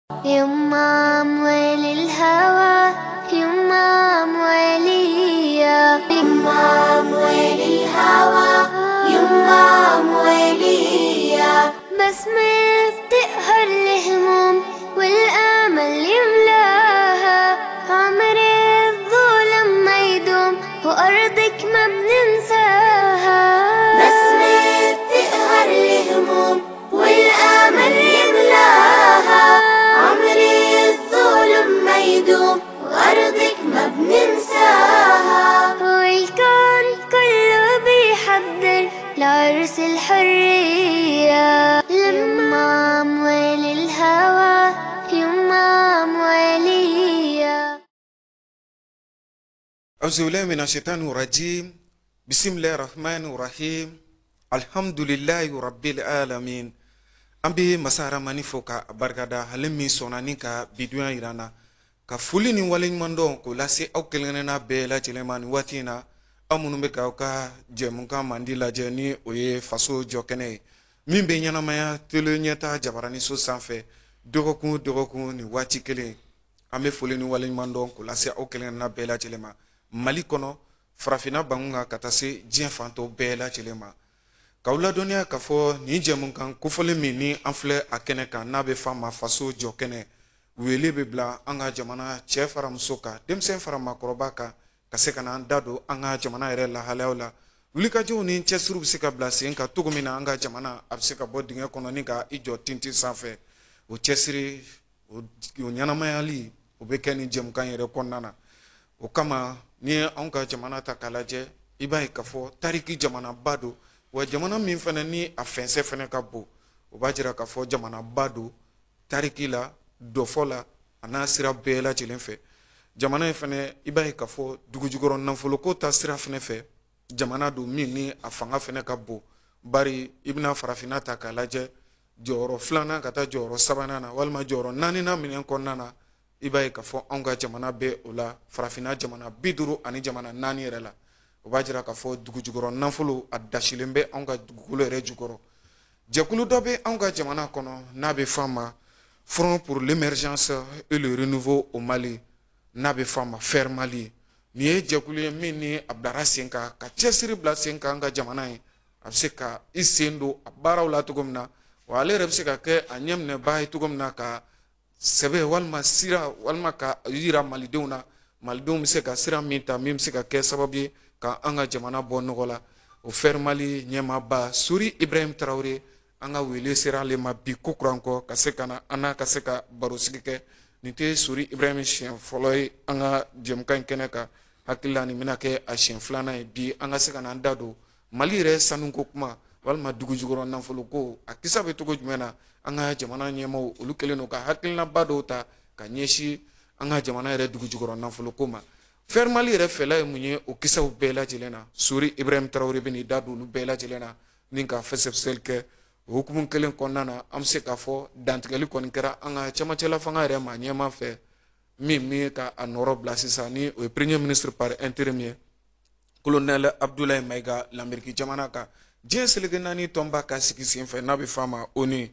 يما موالي الهوى، يما موالية، يما موالي الهوى، يما موالية. بسمة بتقهر الهموم والآمل يملاها، عمر الظلم ما يدوم وأرضك ما بننساها. بسمة بتقهر الهموم والآمل يملاها، عمر الظلم ما يدوم وأرضك ما بننساها. والكون كله بيحضر لعرس الحرية، يما موالي الهوى، يما موالية. أعوذ بالله من الشيطان الرجيم. بسم الله الرحمن الرحيم. الحمد لله رب العالمين. Ambi masara manifo ka barkada halimi sonani ka biduya irana ka fuli ni wale mando ko lase au kelena be la chilemani watina amunu be ka ka jemunka mandila jeni oye faso jokene mimbe nyana maya tele nyata jabarani so sanfɛ dogokun ni wati kelen ambe fuli ni wale mando ko lase au kelena be la chilema mali kono farafina bangunga katase jien fanto be la chilema Kaula donia kafo ni jemunkan kufole mini anfle akene kan nabe fama faso jokene wele bebla anga jamana che fara musoka demsen fara makoroba ka kasekana dado anga jamana ere la halaula wulika jo ni che suru bisika blase nka tugumina anga jamana absika bodinga kono ni ka ijo tinti sanfe o chesiri o nyana mayali o bekeni jemunkan ere konnana o kama ni anga jamana takalaje ibai kafo tariki jamana bado wa jamana min fana ni a fɛnsɛ fana ka bon o b'a jira k'a fɔ jamana ba don tariki la dɔfɔ la a n'a sira bɛɛ lajɛlen fɛ jamana in fana i b'a ye k'a fɔ dugujukɔrɔ nafoloko ta sira fana fɛ jamana don min ni a fanga fana ka bon bari i bɛna farafinna ta k'a lajɛ jɔyɔrɔ filanan ka taa jɔyɔrɔ sabanan na walima jɔyɔrɔ naaninan minɛn kɔnɔna na i b'a ye k'a fɔ anw ka jamana bɛ o la farafinna jamana 50 ani jamana 4 yɛrɛ la o b'a jira k'a fɔ dugujukɔrɔ nafolo a dasilen bɛ anw ka dugukolo yɛrɛ jukɔrɔ jɛkulu dɔ bɛ anw ka jamana kɔnɔ n'a bɛ f'a ma Front pour l'émergence et le renouveau au Mali n'a bɛ f'a ma FAIRE Mali nin ye jɛkulu ye min ni a bilara sen kan ka cɛsiri bila sen kan an ka jamana ye a bɛ se ka i sen don a baaraw la cogo min na wa ale yɛrɛ bɛ se ka kɛ a ɲɛminɛbaa ye cogo min na ka sɛbɛ walima sira walima ka yira malidenw na malidenw bɛ se ka sira min ta min bɛ se ka kɛ sababu ye ka an ka jamana bɔ nɔgɔ la o FAIRE Mali ɲɛmaaba Suri Ibrahim Traoré an ka wele sera ale ma bi ko kuran kɔ ka se ka na an n'a ka se ka barosigi kɛ nin tɛ Suri Ibrahim siɲɛ fɔlɔ ye an ka jɛmukan in kɛnɛ kan hakili la nin bɛna kɛ a siɲɛ filanan ye bi an ka se ka na an da don Mali yɛrɛ sanuko kuma walima dugujukɔrɔ nafoloko a kisa bɛ cogo jumɛn na an ka jamana ɲɛmaaw olu kɛlen don ka hakilinaba dɔw ta ka ɲɛsin an ka jamana yɛrɛ dugujukɔrɔ nafoloko ma FAIRE Mali yɛrɛ fɛla ye mun ye o kisaw bɛɛ lajɛlen na Suri Ibrahim Traoré bɛ n'i da don olu bɛɛ lajɛlen na ni ka fɛsɛfɛsɛli kɛ o hukumu kelen kɔnɔna na an bɛ se k'a fɔ dantigɛli kɔni kɛra an ka cɛmancɛla fanga yɛrɛ ma ɲɛma fɛ min ka a nɔrɔ bila sisan ni o ye premier ministre par intérim ye colonel Abdoulaye Maiga l'Amérique jamana kan diɲɛ seleke naani tɔnba ka sigi sen fɛ n'a bɛ f'a ma ONU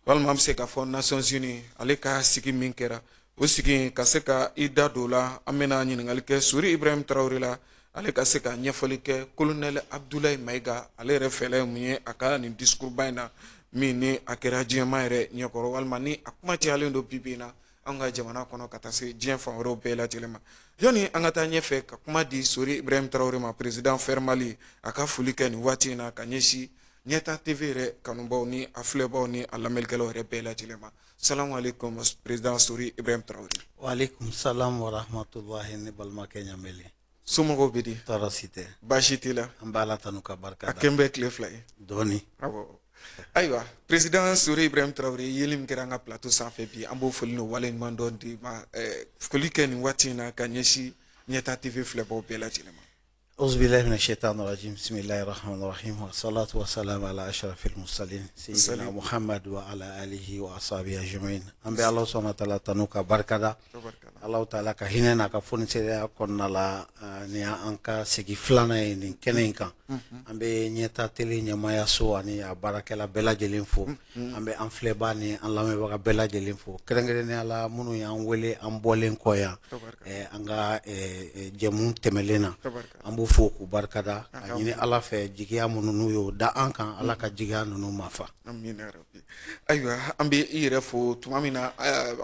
walima an bɛ se k'a fɔ Nations Unies ale ka sigi min kɛra o sigi ka se ka i da don la an bɛna ɲininkali kɛ Suri Ibrahim Traoré la ale ka se ka ɲɛfɔli kɛ colonel Abdoulaye Maiga ale yɛrɛ fɛla ye mun ye a ka nin discours ba in na min ni a kɛra diɲɛma yɛrɛ ɲɛkɔrɔ walima ni a kuma cayalen don bi na an ka jamana kɔnɔ ka taa se diɲɛ fan wɛrɛw bɛɛ lajɛlen ma yani an ka taa ɲɛfɛ ka kuma di Suri Ibrahim Traoré ma président FAIRE Mali a ka foli kɛ nin waati in na ka ɲɛsin Ɲɛta TV yɛrɛ kanubaw ni a filɛbaw ni a lamɛnnikɛlaw yɛrɛ bɛɛ lajɛlen ma salamu alaikum président Suri Ibrahim Traoré wa alaikum salam wa rahmatullahi ne balimakɛ ɲamɛli somɔgɔw bɛ di tɔɔrɔ si tɛ baasi t'i la an bɛ ala tanu ka barika da a kɛn bɛ tile fila ye dɔɔni awɔ ayiwa président Suri Ibrahim Traoré yeli min kɛra an ka plateau sanfɛ bi an b'o foli n'o waleɲuman dɔn di ma foli kɛ nin waati in na ka ɲɛsin Ɲɛta TV filɛbaw bɛɛ lajɛlen ma أعوذ بالله من الشيطان الرجيم بسم الله الرحمن الرحيم والصلاة والسلام على أشرف المرسلين سيدنا محمد وعلى آله وأصحابه أجمعين أن بي الله سبحانه وتعالى تنوكا بركة الله تعالى كهنا كفون سيدا كنا لا نيا أنكا سيكي فلانا ين كنينكا an bɛ ɲɛta tele ɲɛmaya so ani a baarakɛla bɛɛ lajɛlen fo an bɛ an filɛbaa ni an lamɛnbaga bɛɛ lajɛlen fo kɛrɛnkɛrɛnnenya la minnu y'an wele an bɔlen kɔ yan an ka jɛmu tɛmɛlen na an b'u fo k'u barikada ka ɲini ala fɛ jigiya minnu n'u y'o da an kan ala ka jigiya ninnu mafa ayiwa an bɛ i yɛrɛ fo tuma min na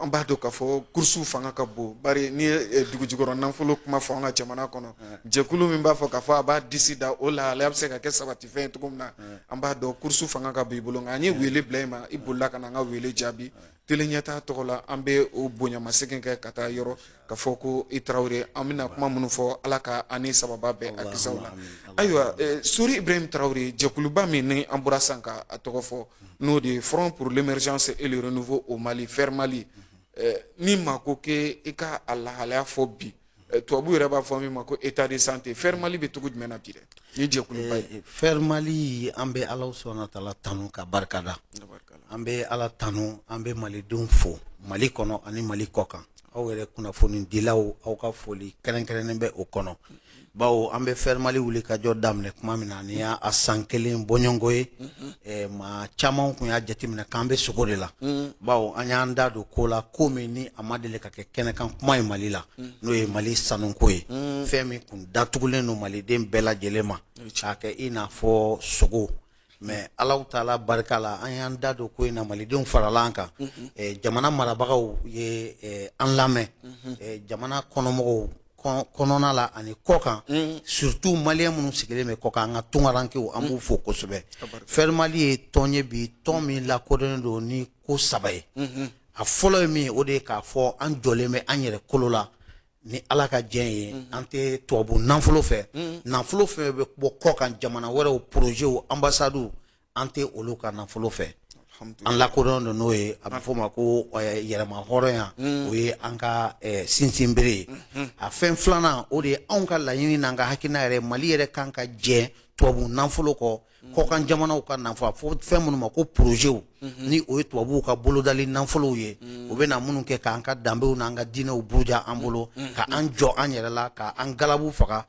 an b'a dɔn k'a fɔ kurusiw fanga ka bon bari ni ye dugujukɔrɔ nafolo kuma fɔ an ka jamana kɔnɔ jɛkulu min b'a fɔ k'a fɔ a b'a disi da o la ale bɛ se ka kɛ sabatifɛn ye cogo min na an b'a dɔn kurusiw fanga ka bon i bolo nka an ye wele bila i ma i bolila ka na an ka wele jaabi tele ɲɛtaa tɔgɔ la an bɛ o bonyamasegin kɛ ka taa yɔrɔ ka fɔ ko i tarawele an bɛna kuma minnu fɔ ala ka ani sababa bɛɛ a kisaw la ayiwa sori ibrahim tarawele jɛkuluba min ni an bɔra san ka a tɔgɔ fɔ n'o de ye front pour l'émergence et le renouveau au Mali Fer Mali ni ma ko ke i ka a lahalaya fɔ bi tubabu yɛrɛ b'a fɔ min ma ko état de santé Fer Mali bɛ cogo jumɛn na bi dɛ ni jɛkuluba ye Fer Mali an bɛ ala subahana wa taala tanu ka barikada an bɛ ala tanu an bɛ malidenw fo Mali kɔnɔ ani Mali kɔ kan aw yɛrɛ kunnafoni dilaw aw ka foli kɛrɛnkɛrɛnnen bɛ o kɔnɔ bawo an bɛ Fer Mali wuli ka jɔ daminɛ kuma min na ni y'a san kelen bɔɲɔgɔnko ye maa caman kun y'a jateminɛ k'an bɛ sogo de la bawo an y'an da don ko la ko min ni a ma deli ka kɛ kɛnɛkan kuma ye Mali la n'o ye Mali sanuko ye fɛn min kun datugulen don maliden bɛɛ lajɛlen ma k'a kɛ i n'a fɔ sogo mais Alahu Taala barika la an y'an da don ko in na malidenw farala an kan jamana marabagaw ye an lamɛn jamana kɔnɔmɔgɔw kɔnɔna la ani kɔ kan surtout malien minnu sigilen bɛ kɔ kan an ka tungarankew an b'u fo kosɛbɛ Fer Mali ye tɔn ye bi tɔn min lakodɔnnen don ni ko saba ye a fɔlɔ ye min ye o de ye k'a fɔ an jɔlen bɛ an yɛrɛ kolo la ni ala ka diɲɛ ye an tɛ tubabu nafolo fɛ nafolo fɛn bɛ bɔ kɔ kan jamana wɛrɛw projetw ambassades an tɛ olu ka nafolo fɛ an lakodɔn don n'o ye a bɛ fɔ ma ko yɛrɛma hɔrɔnya o ye an ka sinsinbere ye a fɛn filanan o de ye anw ka laɲini n'an ka hakilina yɛrɛ Mali yɛrɛ kan ka jɛ tubabu nafolo kɔ kɔkan jamanaw ka nafolo fɔ fɛn minnu ma ko projetw ni o ye tubabuw ka bolodali nafolow ye o bɛ na minnu kɛ k'an ka danbew n'an ka diinɛw buruja an bolo ka an jɔ an yɛrɛ la ka an galabu faga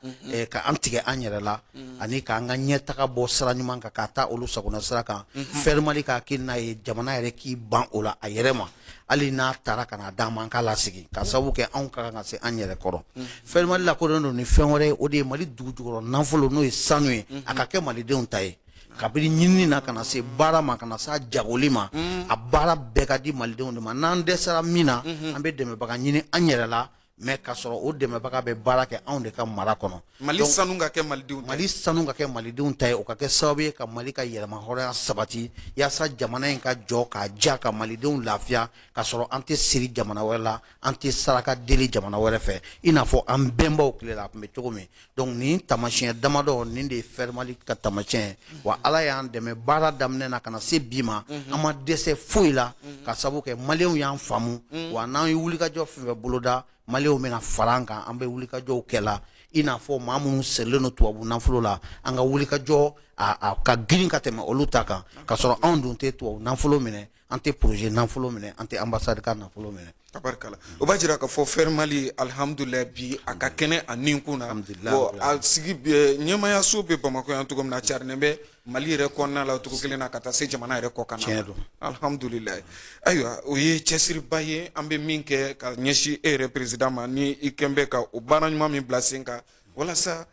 ka an tigɛ an yɛrɛ la ani k'an ka ɲɛtaga bɔ sira ɲuman kan ka taa olu sagona sira kan Fer Mali ka hakilina ye jamana yɛrɛ k'i ban o la a yɛrɛ ma hali n'a taara ka na d'an ma an k'a lasigi ka sababu kɛ anw ka kan ka se an yɛrɛ kɔrɔ Fer Mali lakodɔnnen don ni fɛn wɛrɛ ye o de ye Mali dugujukɔrɔ nafolo n'o ye sanu ye a ka kɛ malidenw ta ye kabini ɲinini na ka na se baara ma ka na se a jagoli ma a baara bɛɛ ka di malidenw de ma n'an dɛsɛra min na an bɛ dɛmɛbaga ɲini an yɛrɛ la mais ka sɔrɔ o dɛmɛbaga bɛ baara kɛ anw de ka mara kɔnɔ Mali sanu ka kɛ malidenw ta ye Mali sanu ka kɛ malidenw ta ye o ka kɛ sababu ye ka Mali ka yɛrɛma hɔrɔnya sabati yaasa jamana in ka jɔ k'a ja ka malidenw lafiya ka sɔrɔ an tɛ siri jamana wɛrɛ la an tɛ saraka deli jamana wɛrɛ fɛ i n'a fɔ an bɛnbaw tile la a tun bɛ cogo min donc nin taamasiyɛn damadɔ nin de ye Fer Mali ka taamasiyɛn ye wa ala y'an dɛmɛ baara daminɛ na ka na se bi ma an ma dɛsɛ foyi la ka sababu kɛ maliyɛnw y'an faamu wa n'an ye wulikajɔ fɛn fɛn boloda maliyɛnw bɛna fara an kan an bɛ wulikajɔw kɛ la i n'a fɔ maa minnu sirilen don tubabu nafolo la an ka wulikajɔ a ka girin ka tɛmɛ olu ta kan ka sɔrɔ anw dun tɛ tubabu nafolo minɛ an tɛ projet nafolo minɛ an tɛ ambassade ka nafolo minɛ tabarikala o b'a jira k'a fɔ Fer Mali alhamdulilayi bi a ka kɛnɛ a nin kun na bon a sigi ɲɛmayaso bɛ Bamakɔ yan cogo min na a carinen bɛ Mali yɛrɛ kɔnɔna la cogo kelen na ka taa se jamana yɛrɛ kɔ kan na alhamdulilayi ayiwa o ye cɛsiriba ye an bɛ min kɛ ka ɲɛsin e yɛrɛ président ma ni i kɛn bɛ ka o baara ɲuman min bila sen kan walasa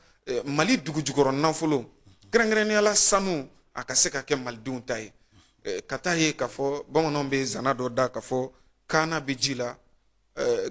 Mali dugujukɔrɔ nafolo kɛrɛnkɛrɛnnenya la sanu a ka se ka kɛ malidenw ta ye ka taa ye k'a fɔ bamananw bɛ zana dɔ da k'a fɔ kaana bɛ ji la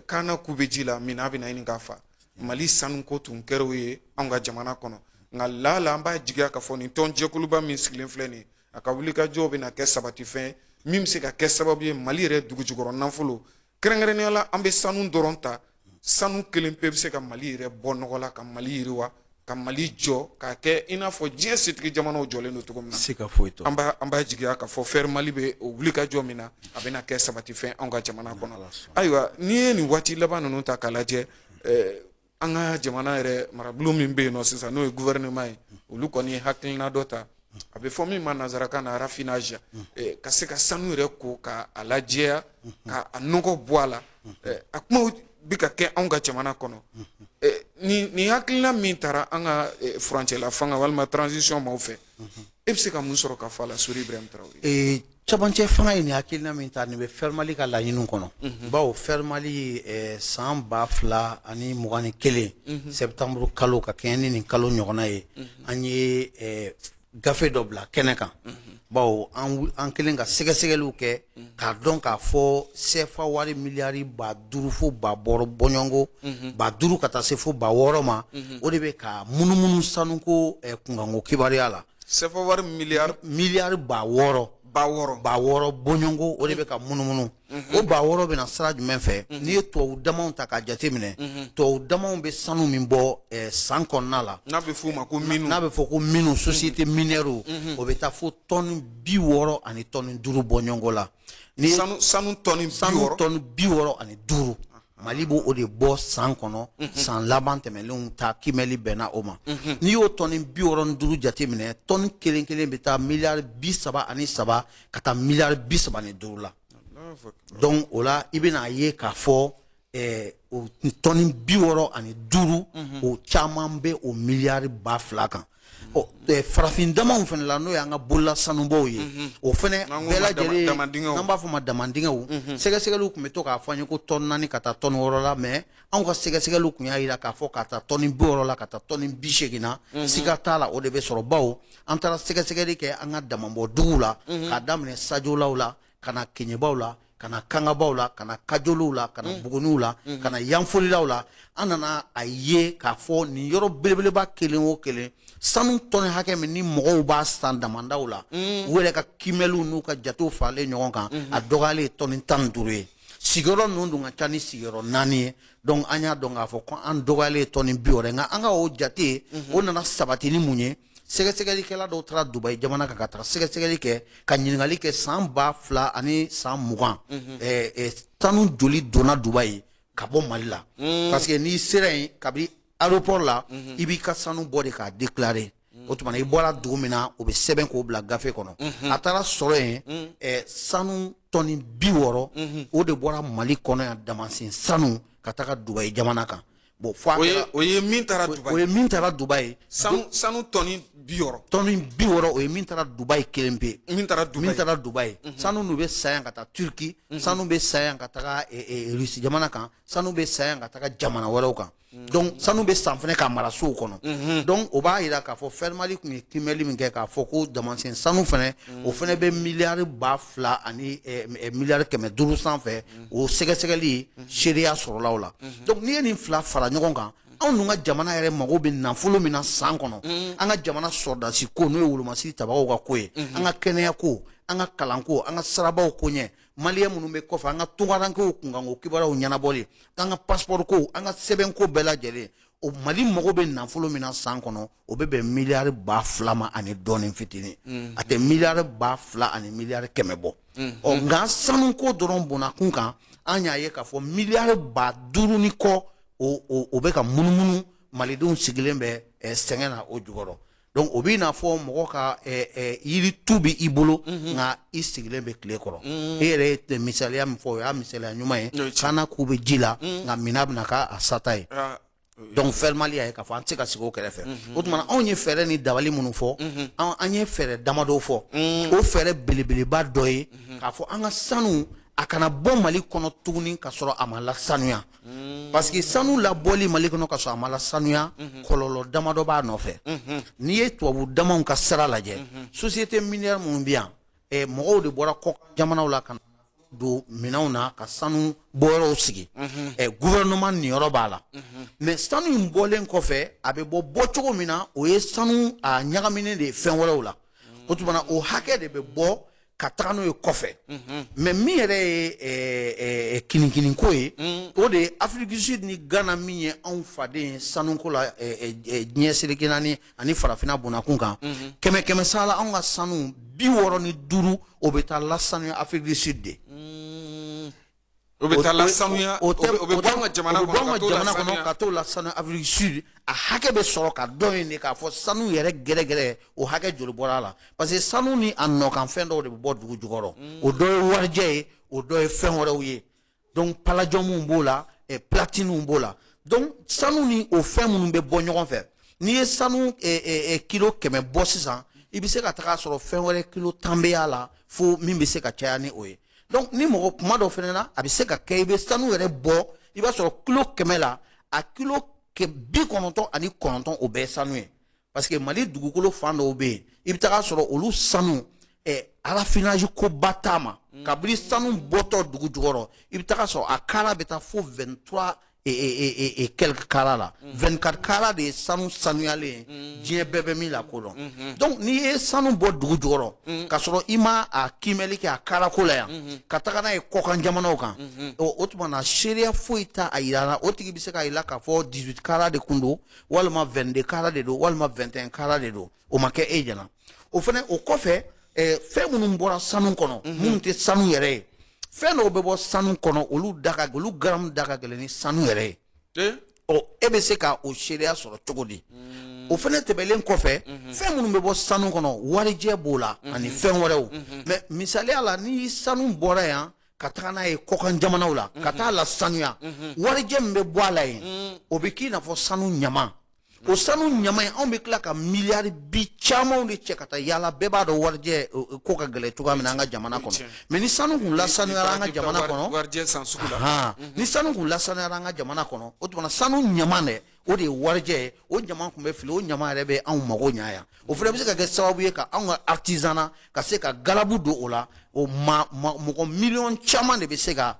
kaana ku bɛ ji la min a bɛ na ɲini k'a fa Mali sanuko tun kɛra o ye anw ka jamana kɔnɔ nka lala an b'a jigiya k'a fɔ nin tɔn jɛkuluba min sigilen filɛ nin ye a ka wulikajɔw bɛ na kɛ sabatifɛn min bɛ se ka kɛ sababu ye Mali yɛrɛ dugujukɔrɔ nafolo kɛrɛnkɛrɛnnenya la an bɛ sanu dɔrɔn ta sanu kelen pe bɛ se ka Mali yɛrɛ bɔ nɔgɔ la ka Mali yiriwa ka Mali jɔ k'a kɛ i n'a fɔ diɲɛ setigi jamanaw jɔlen don cogo min na an b'a jigiya k'a fɔ Fer Mali bɛ o wulikajɔ min na a bɛna kɛ sabatifɛn anw ka jamana kɔnɔ ayiwa n'i ye nin waati laban ninnu ta k'a lajɛ an ka jamana yɛrɛ marabolo min bɛ yen nɔ sisan n'o ye gouvernement ye olu kɔni ye hakilina dɔ ta a bɛ fɔ min ma nanzarakan na raffinage ka se ka sanu yɛrɛ ko ka a lajɛya ka a nɔgɔ bɔ a la a kumaw bɛ ka kɛ anw ka jamana kɔnɔ ni hakilina min tara an ka furancɛ la fanga walima transition maaw fɛ e bɛ se ka mun sɔrɔ ka fɔ a la Sori Ibrahim Traoré. Camancɛ fanga ye nin hakilina min ta nin bɛ Fermali ka laɲiniw kɔnɔ bawo Fermali san 2021 septembre kalo ka kɛɲɛ ni nin kalo ɲɔgɔnna ye an ye gafe dɔ bila kɛnɛ kan bawo an kelen ka sɛgɛsɛgɛliw kɛ k'a dɔn k'a fɔ CFA wari miliyari 5,000 fo 6,000 bɔɲɔngo 5,000 ka taa se fo 6,000 ma o de bɛ ka munumunu sanuko kunkanko kibaruya la CFA wari miliyari 6,000 6,000 bɔɲɔngo o de bɛ ka munumunu o 6,000 bɛna sira jumɛn fɛ n'i ye tubabu damaw ta k'a jate minɛ tubabu damaw bɛ sanu min bɔ san kɔnɔna la n'a bɛ fɔ ko minu société minière o bɛ taa fo tɔni 60 ani tɔni 5 bɔɲɔngo la sanu tɔni 60 ani 5 Mali b'o de bɔ san kɔnɔ san laban tɛmɛlenw ta kimɛli bɛnna o ma n'i y'o tɔni 65 jate minɛ tɔni kelen kelen bɛ taa miliyari 33 ka taa miliyari 35 la donc o la i bɛna ye k'a fɔ o tɔni 65 o caman bɛ o miliyari 2,000 kan farafin damaw fana la n'o y'an ka bolola sanubaw ye o fana bɛɛ lajɛlen n'an b'a fɔ ma damandingɛw sɛgɛsɛgɛliw tun bɛ to k'a fɔ an ye ko tɔni 4 ka taa tɔni 6 la mais anw ka sɛgɛsɛgɛliw tun y'a jira k'a fɔ ka taa tɔni 60 la ka taa tɔni 80 na siga t'a la o de bɛ sɔrɔ bawo an taara sɛgɛsɛgɛli kɛ an ka damabɔduguw la k'a daminɛ sajolaw la ka na keɲebaw la ka na kangabaw la ka na kajoliw la ka na buguniw la ka na yanfolilaw la an nana a ye k'a fɔ nin yɔrɔ belebeleba kelen o kelen sanu tɔni hakɛ min ni mɔgɔw b'a san damandaw la u yɛrɛ ka kimɛliw n'u ka jatew faralen ɲɔgɔn kan a dɔgɔyalen ye tɔni 15 ye sigiyɔrɔ ninnu dun ka ca ni sigiyɔrɔ 4 ye donc an y'a dɔn k'a fɔ ko an dɔgɔyalen ye tɔni 60 nka an ka o jate o nana sabati ni mun ye sɛgɛsɛgɛlikɛla dɔw taara Dubayi jamana kan ka taga sɛgɛsɛgɛli kɛ ka ɲininkali kɛ san 2000 ani san 20 sanu joli donna Dubayi ka bɔ Mali la parce que n'i sera yen kabini aéroport la i b'i ka sanu bɔ de k'a déclarer o tuma na i bɔra dugu min na o bɛ sɛbɛn k'o bila gafe kɔnɔ a taara sɔrɔ yen sanu tɔni 60 o de bɔra Mali kɔnɔ yan damasen sanu ka taga Dubayi jamana kan bon o ye min taara Dubayi sanu tɔni 60 o ye min taara Dubayi kelen pe min taara Dubayi sanu nu bɛ sa yan ka taa Turki sanu bɛ sa yan ka taga Russie jamana kan sanu bɛ sa yan ka taga jamana wɛrɛw kan donc sanu bɛ san fana ka mara sow kɔnɔ donc o b'a jira k'a fɔ Fermali tun ye kimɛli min kɛ k'a fɔ ko damasen sanu fana o fana bɛ miliyari 2,000 ani miliyari 500 sanfɛ o sɛgɛsɛgɛli seereya sɔrɔla o la donc n'i ye nin fila fara ɲɔgɔn kan anw dun ka jamana yɛrɛ mago bɛ nafolo min na san kɔnɔ an ka jamana sɔrɔdasi ko n'o ye wolomasiri tabagaw ka ko ye an ka kɛnɛya ko an ka kalanko an ka sirabaw ko ɲɛ maliyɛn minnu bɛ kɔfɛ an ka tungarankew kunkanko kibaruyaw ɲɛnabɔli an ka passeport ko an ka sɛbɛnko bɛɛ lajɛlen o Mali mago bɛ nafolo min na san kɔnɔ o bɛ bɛn miliyari 2,000 ma ani dɔɔnin fitinin a tɛ miliyari 2,000 ani miliyari 100 bɔ nka sanuko dɔrɔn bɔnna kun kan an y'a ye k'a fɔ miliyari 5,000 ni kɔ o bɛ ka munumunu malidenw sigilen bɛ sɛgɛn na o jukɔrɔ donc o b'i n'a fɔ mɔgɔ ka yiri tu bɛ i bolo nka i sigilen bɛ tile kɔrɔ e yɛrɛ ye misaliya min fɔ o y'a misaliya ɲuman ye kana k'u bɛ ji la nka mina bɛna k'a sata ye donc Fermali y'a ye k'a fɔ an tɛ se ka sigi o kɛrɛfɛ o tuma na anw ye fɛɛrɛ ni dabali minnu fɔ an ye fɛɛrɛ damadɔ fɔ o fɛɛrɛ belebeleba dɔ ye k'a fɔ an ka sanu a kana bɔ Mali kɔnɔ tuguni ka sɔrɔ a ma lasanuya parce que sanu labɔli Mali kɔnɔ ka sɔrɔ a ma lasanuya kɔlɔlɔ damadɔ b'a nɔfɛ n'i ye tubabu damaw ka sira lajɛ société minière minnu bɛ yan mɔgɔw de bɔra kɔ jamanaw la ka na don minɛnw na ka sanu bɔyɔrɔw sigi gouvernement niyɔrɔ b'a la mais sanu in bɔlen kɔfɛ a bɛ bɔ cogo min na o ye sanu a ɲagaminen de ye fɛn wɛrɛw la o tuma na o hakɛ de bɛ bɔ ka taga n'o ye kɔfɛ mais min yɛrɛ ye kinikiniko ye o de ye Afrique du Sud ni Ghana min ye anw faden ye sanuko la diɲɛ seleke naani ani farafinna bonnakun kan kɛmɛ sala anw ka sanu 65 o bɛ taa lasanuya Afrique du Sud de o bɛ taa lasanuya o bɛ bɔ an ka jamana kɔnɔ ka t'o lasanuya Afrique du Sud a hakɛ bɛ sɔrɔ ka dɔn yen de k'a fɔ sanu yɛrɛ gɛrɛgɛrɛ o hakɛ joli bɔra a la parce que sanu ni a nɔkan fɛn dɔw de bɛ bɔ dugu jukɔrɔ o dɔ ye warijɛ ye o dɔ ye fɛn wɛrɛw ye donc palajɔmuw b'o la platiniw b'o la donc sanu ni o fɛn minnu bɛ bɔ ɲɔgɔn fɛ n'i ye sanu kilo 100 bɔ sisan i bɛ se ka taga sɔrɔ fɛn wɛrɛ kilo 10 bɛ y'a la fo min bɛ se ka caya ni o ye donc ni mɔgɔ kuma dɔ fɛnɛ na a bɛ se ka kɛ i bɛ sanu yɛrɛ bɔ i b'a sɔrɔ kilo 100 la a kilo 99 o bɛɛ ye sanu ye parce que Mali dugukolo fan dɔw bɛ yen i bɛ taga sɔrɔ olu sanu raffinage ko ba t'a ma kabiri sanu bɔtɔ dugu jukɔrɔ i bɛ taga sɔrɔ a kara bɛ taa fo 23 et quelques carats là 24 carats de sanu sanuyalen diɲɛ bɛɛ bɛ min la kodɔn donc n'i ye sanu bɔ dugu jukɔrɔ ka sɔrɔ i ma a kimɛli kɛ a karako la yan ka taga n'a ye kɔkan jamanaw kan o tuma na seereya foyi t'a a yira la o tigi bɛ se k'a yira k'a fɔ 18 carats de kun don walima 22 carats de don walima 21 carats de don o ma kɛ e ɲɛna o fɛnɛ o kɔfɛ fɛn minnu bɔra sanu kɔnɔ minnu tɛ sanu yɛrɛ ye fɛn dɔw bɛ bɔ sanu kɔnɔ olu garamu da ka gɛlɛn ni sanu yɛrɛ ye e bɛ se ka o seereya sɔrɔ cogo di o fɛnɛ tɛmɛlen kɔfɛ fɛn minnu bɛ bɔ sanu kɔnɔ warijɛ b'o la ani fɛn wɛrɛw mais misaliya la ni sanu bɔra yan ka taga n'a ye kɔkan jamanaw la ka taa la sanuya warijɛ min bɛ bɔ a la yen o bɛ k'i n'a fɔ sanu ɲama o sanu ɲama in anw bɛ tila ka miliyari bi camanw de cɛ ka taa yala bɛɛ b'a dɔn warijɛ ko ka gɛlɛn cogoya min na an ka jamana kɔnɔ mais ni sanu kun lasanuyara an ka jamana kɔnɔ warijɛ san sugu la ni sanu kun lasanuyara an ka jamana kɔnɔ o tuma sanu ɲama dɛ o de ye warijɛ ye o ɲama kun bɛ fili o ɲama yɛrɛ bɛ anw mago ɲa yan o fana bɛ se ka kɛ sababu ye ka anw ka artisanat ka se ka galabu don o la o mɔgɔ miliyɔn caman de bɛ se ka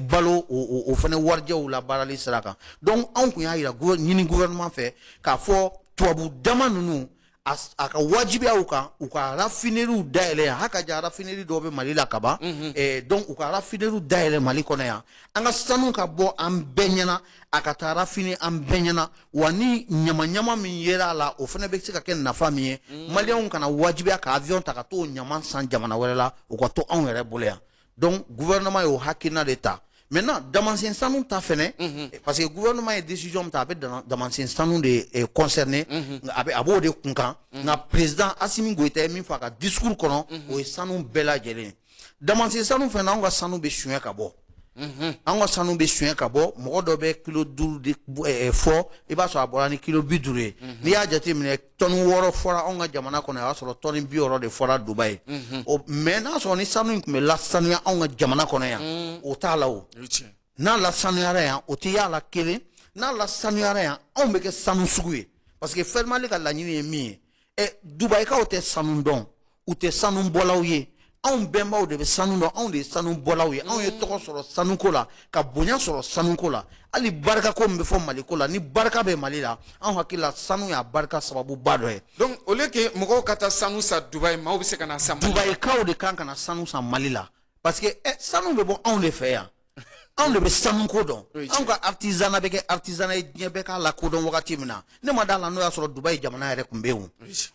balo o fana warijɛw la baarali sira kan donc anw kun y'a yira ɲini gouvernement fɛ k'a fɔ tubabu dama ninnu a ka wajibiya u kan u ka raffineries dayɛlɛ yan haka ja raffinerie dɔw bɛ Mali la ka ban donc u ka raffineries dayɛlɛ Mali kɔnɔ yan an ka sanu ka bɔ an bɛɛ ɲɛna a ka taa raffiner an bɛɛ ɲɛna wa ni ɲama min yera a la o fana bɛ se ka kɛ nafa min ye maliyɛnw kana wajibiya ka avion ta ka t'o ɲama san jamana wɛrɛ la u ka to anw yɛrɛ bolo yan donc gouvernement y'o hakilina de ta maintenant damasen sanu ta fɛnɛ parce que gouvernement ye décision min ta a bɛ damasen sanu de concerné a b'o de kunkan nka président Assimi Goïta ye min fɔ a ka discours kɔnɔ o ye sanu bɛɛ lajɛlen damasen sanu fɛnɛ anw ka sanu bɛ suɲɛ ka bɔ an ka sanu bɛ suɲɛ ka bɔ mɔgɔ dɔ bɛ kilo 5 de fɔ i b'a sɔrɔ a bɔra ni kilo 50 ye n'i y'a jateminɛ tɔni 6 fɔra anw ka jamana kɔnɔ o y'a sɔrɔ tɔni 60 de fɔra Dubaï mais n'a sɔrɔ ni sanu in tun bɛ lasanuya anw ka jamana kɔnɔ yan o t'a la o n'a lasanuyara yan o tɛ y'a la kelen n'a lasanuyara yan anw bɛ kɛ sanu sugu ye parce que Fɛn Mali ka laɲini ye min ye Dubaïkaw tɛ sanu dɔn u tɛ sanu bɔlaw ye anw bɛnbaw de bɛ sanu dɔn anw de ye sanu bɔlaw ye anw ye tɔgɔ sɔrɔ sanuko la ka bonya sɔrɔ sanuko la hali barikako min bɛ fɔ Maliko la ni barika bɛ Mali la anw hakili la sanu y'a barika sababuba dɔ ye donc au lieu que mɔgɔw ka taa sanu san Dubaï maaw bɛ se ka na san Mali Dubaïkaw de kan ka na sanu san Mali la parce que sanu bɛ bɔ anw de fɛ yan anw de bɛ sanu ko dɔn anw ka artisanat bɛ kɛ artisanat ye diɲɛ bɛɛ k'a lakodɔn wagati min na ne ma d'a la n'o y'a sɔrɔ Dubaï jamana yɛrɛ tun bɛ yen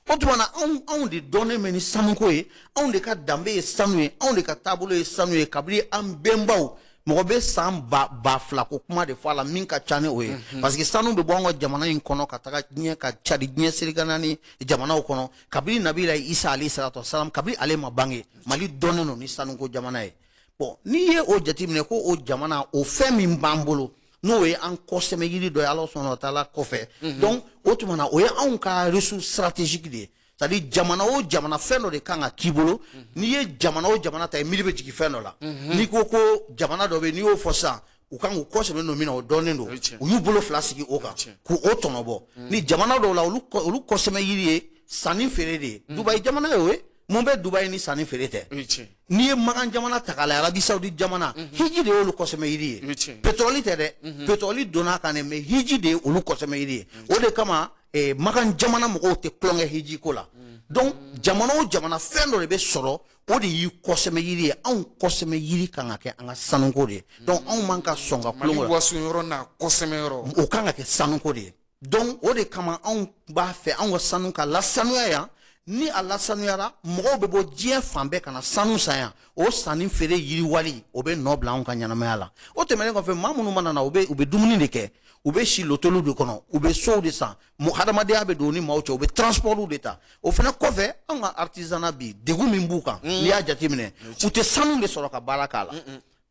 o tuma na anw de dɔnnen bɛ ni sanuko ye anw de ka danbe ye sanu ye anw de ka taabolo ye sanu ye kabini an bɛnbaw mɔgɔ bɛ san ba 2 ko kuma de fɔ a la min ka ca ni o ye parce que sanu bɛ bɔ an ka jamana in kɔnɔ ka taga diɲɛ ka cari diɲɛ sirigana ni jamanaw kɔnɔ kabini Nabila Isa alayhi salatu wasalam kabini ale ma bange Mali dɔnnen don ni sanuko jamana ye bon n'i ye o jateminɛ ko o jamana o fɛn min b'an bolo n'o ye an kɔsɛmɛ yiri dɔ ye Ala sɔnna o taala kɔfɛ donc o tuma na o ye anw ka ressource stratégique de ye c'est à dire jamana o jamana fɛn dɔ de kan ka k'i bolo n'i ye jamana o jamana ta ye miiri bɛ jigin fɛn dɔ la n'i ko ko jamana dɔ bɛ yen n'i y'o fɔ sisan u kan k'u kɔsɛmɛ don min na o dɔnnen don u y'u bolo 2 sigi o kan k'o tɔnɔbɔ ni jamana dɔw la olu kɔsɛmɛ yiri ye sanni feere de ye Dubaï jamana ye o ye mun bɛ Dubaï ni sanni feere tɛ n'i ye Magan jamana ta k'a lajɛ Arabie Saoudite jamana hiji de y'olu kɔsɛmɛ yiri ye pétrole tɛ dɛ pétrole donna a kan dɛ mais hiji de ye olu kɔsɛmɛ yiri ye o de kama Magan jamana mɔgɔw tɛ tulonkɛ hiji ko la donc jamana o jamana fɛn dɔ de bɛ sɔrɔ o de y'i kɔsɛmɛ yiri ye anw kɔsɛmɛ yiri kan ka kɛ an ka sanuko de ye donc anw man ka sɔn ka tulonkɛ Mali waso yɔrɔ n'a kɔsɛmɛ yɔrɔ o kan ka kɛ sanuko de ye donc o de kama anw b'a fɛ anw ka sanu ka lasanuya yan ni a lasanuyara mɔgɔw bɛ bɔ diɲɛ fan bɛɛ ka na sanu san yan o sanni feere yiriwali o bɛ nɔ bila anw ka ɲɛnamaya la o tɛmɛnen kɔfɛ maa minnu mana na u bɛ dumuni de kɛ u bɛ si loteliw de kɔnɔ u bɛ sow de san hadamadenya bɛ don u ni maaw cɛ u bɛ transportw de ta o fana kɔfɛ anw ka artisanat bi degun min b'u kan n'i y'a jateminɛ u tɛ sanu de sɔrɔ ka baara k'a la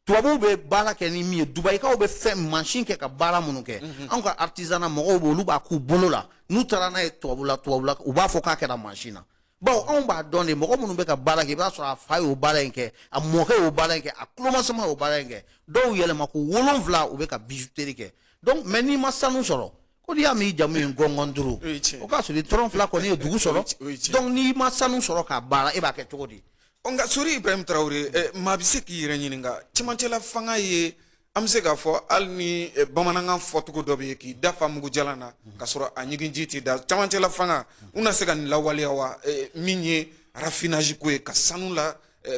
tubabu be baara kɛ ni min ye dubaikaw be fɛn machine kɛ ka baara minnu kɛ an ka artisanat mɔgɔw b'olu b'a k'u bolo la n'u taara n'a ye tubabu la u b'a fɔ k'a kɛra machine na bawo anw b'a dɔn de mɔgɔ minnu bɛ ka baara kɛ i b'a sɔrɔ a fa y'o baara in kɛ a mɔkɛ y'o baara in kɛ a kulomasama y'o baara in kɛ dɔw yɛlɛma ko 7 u bɛ ka bijouterie kɛ donc mais n'i ma sanu sɔrɔ ko n'i y'a mɛn i jamu ye gɔngɔn duuru o k'a sɔrɔ i tɔrɔn 2 kɔni ye dugu sɔrɔ donc n'i ma sanu sɔrɔ k'a baara e b'a kɛ cogo di. Nka Sori Ibrahim Traore maa bɛ se k'i yɛrɛ ɲininka cɛmancɛla fanga ye an bɛ se k'a fɔ hali ni bamanankan fɔcogo dɔ bɛ yen k'i da fa mugu jalan na ka sɔrɔ a ɲigin ji t'i da cɛmancɛla fanga u na se ka nin lawaleya wa min ye raffinage ko ye ka sanu la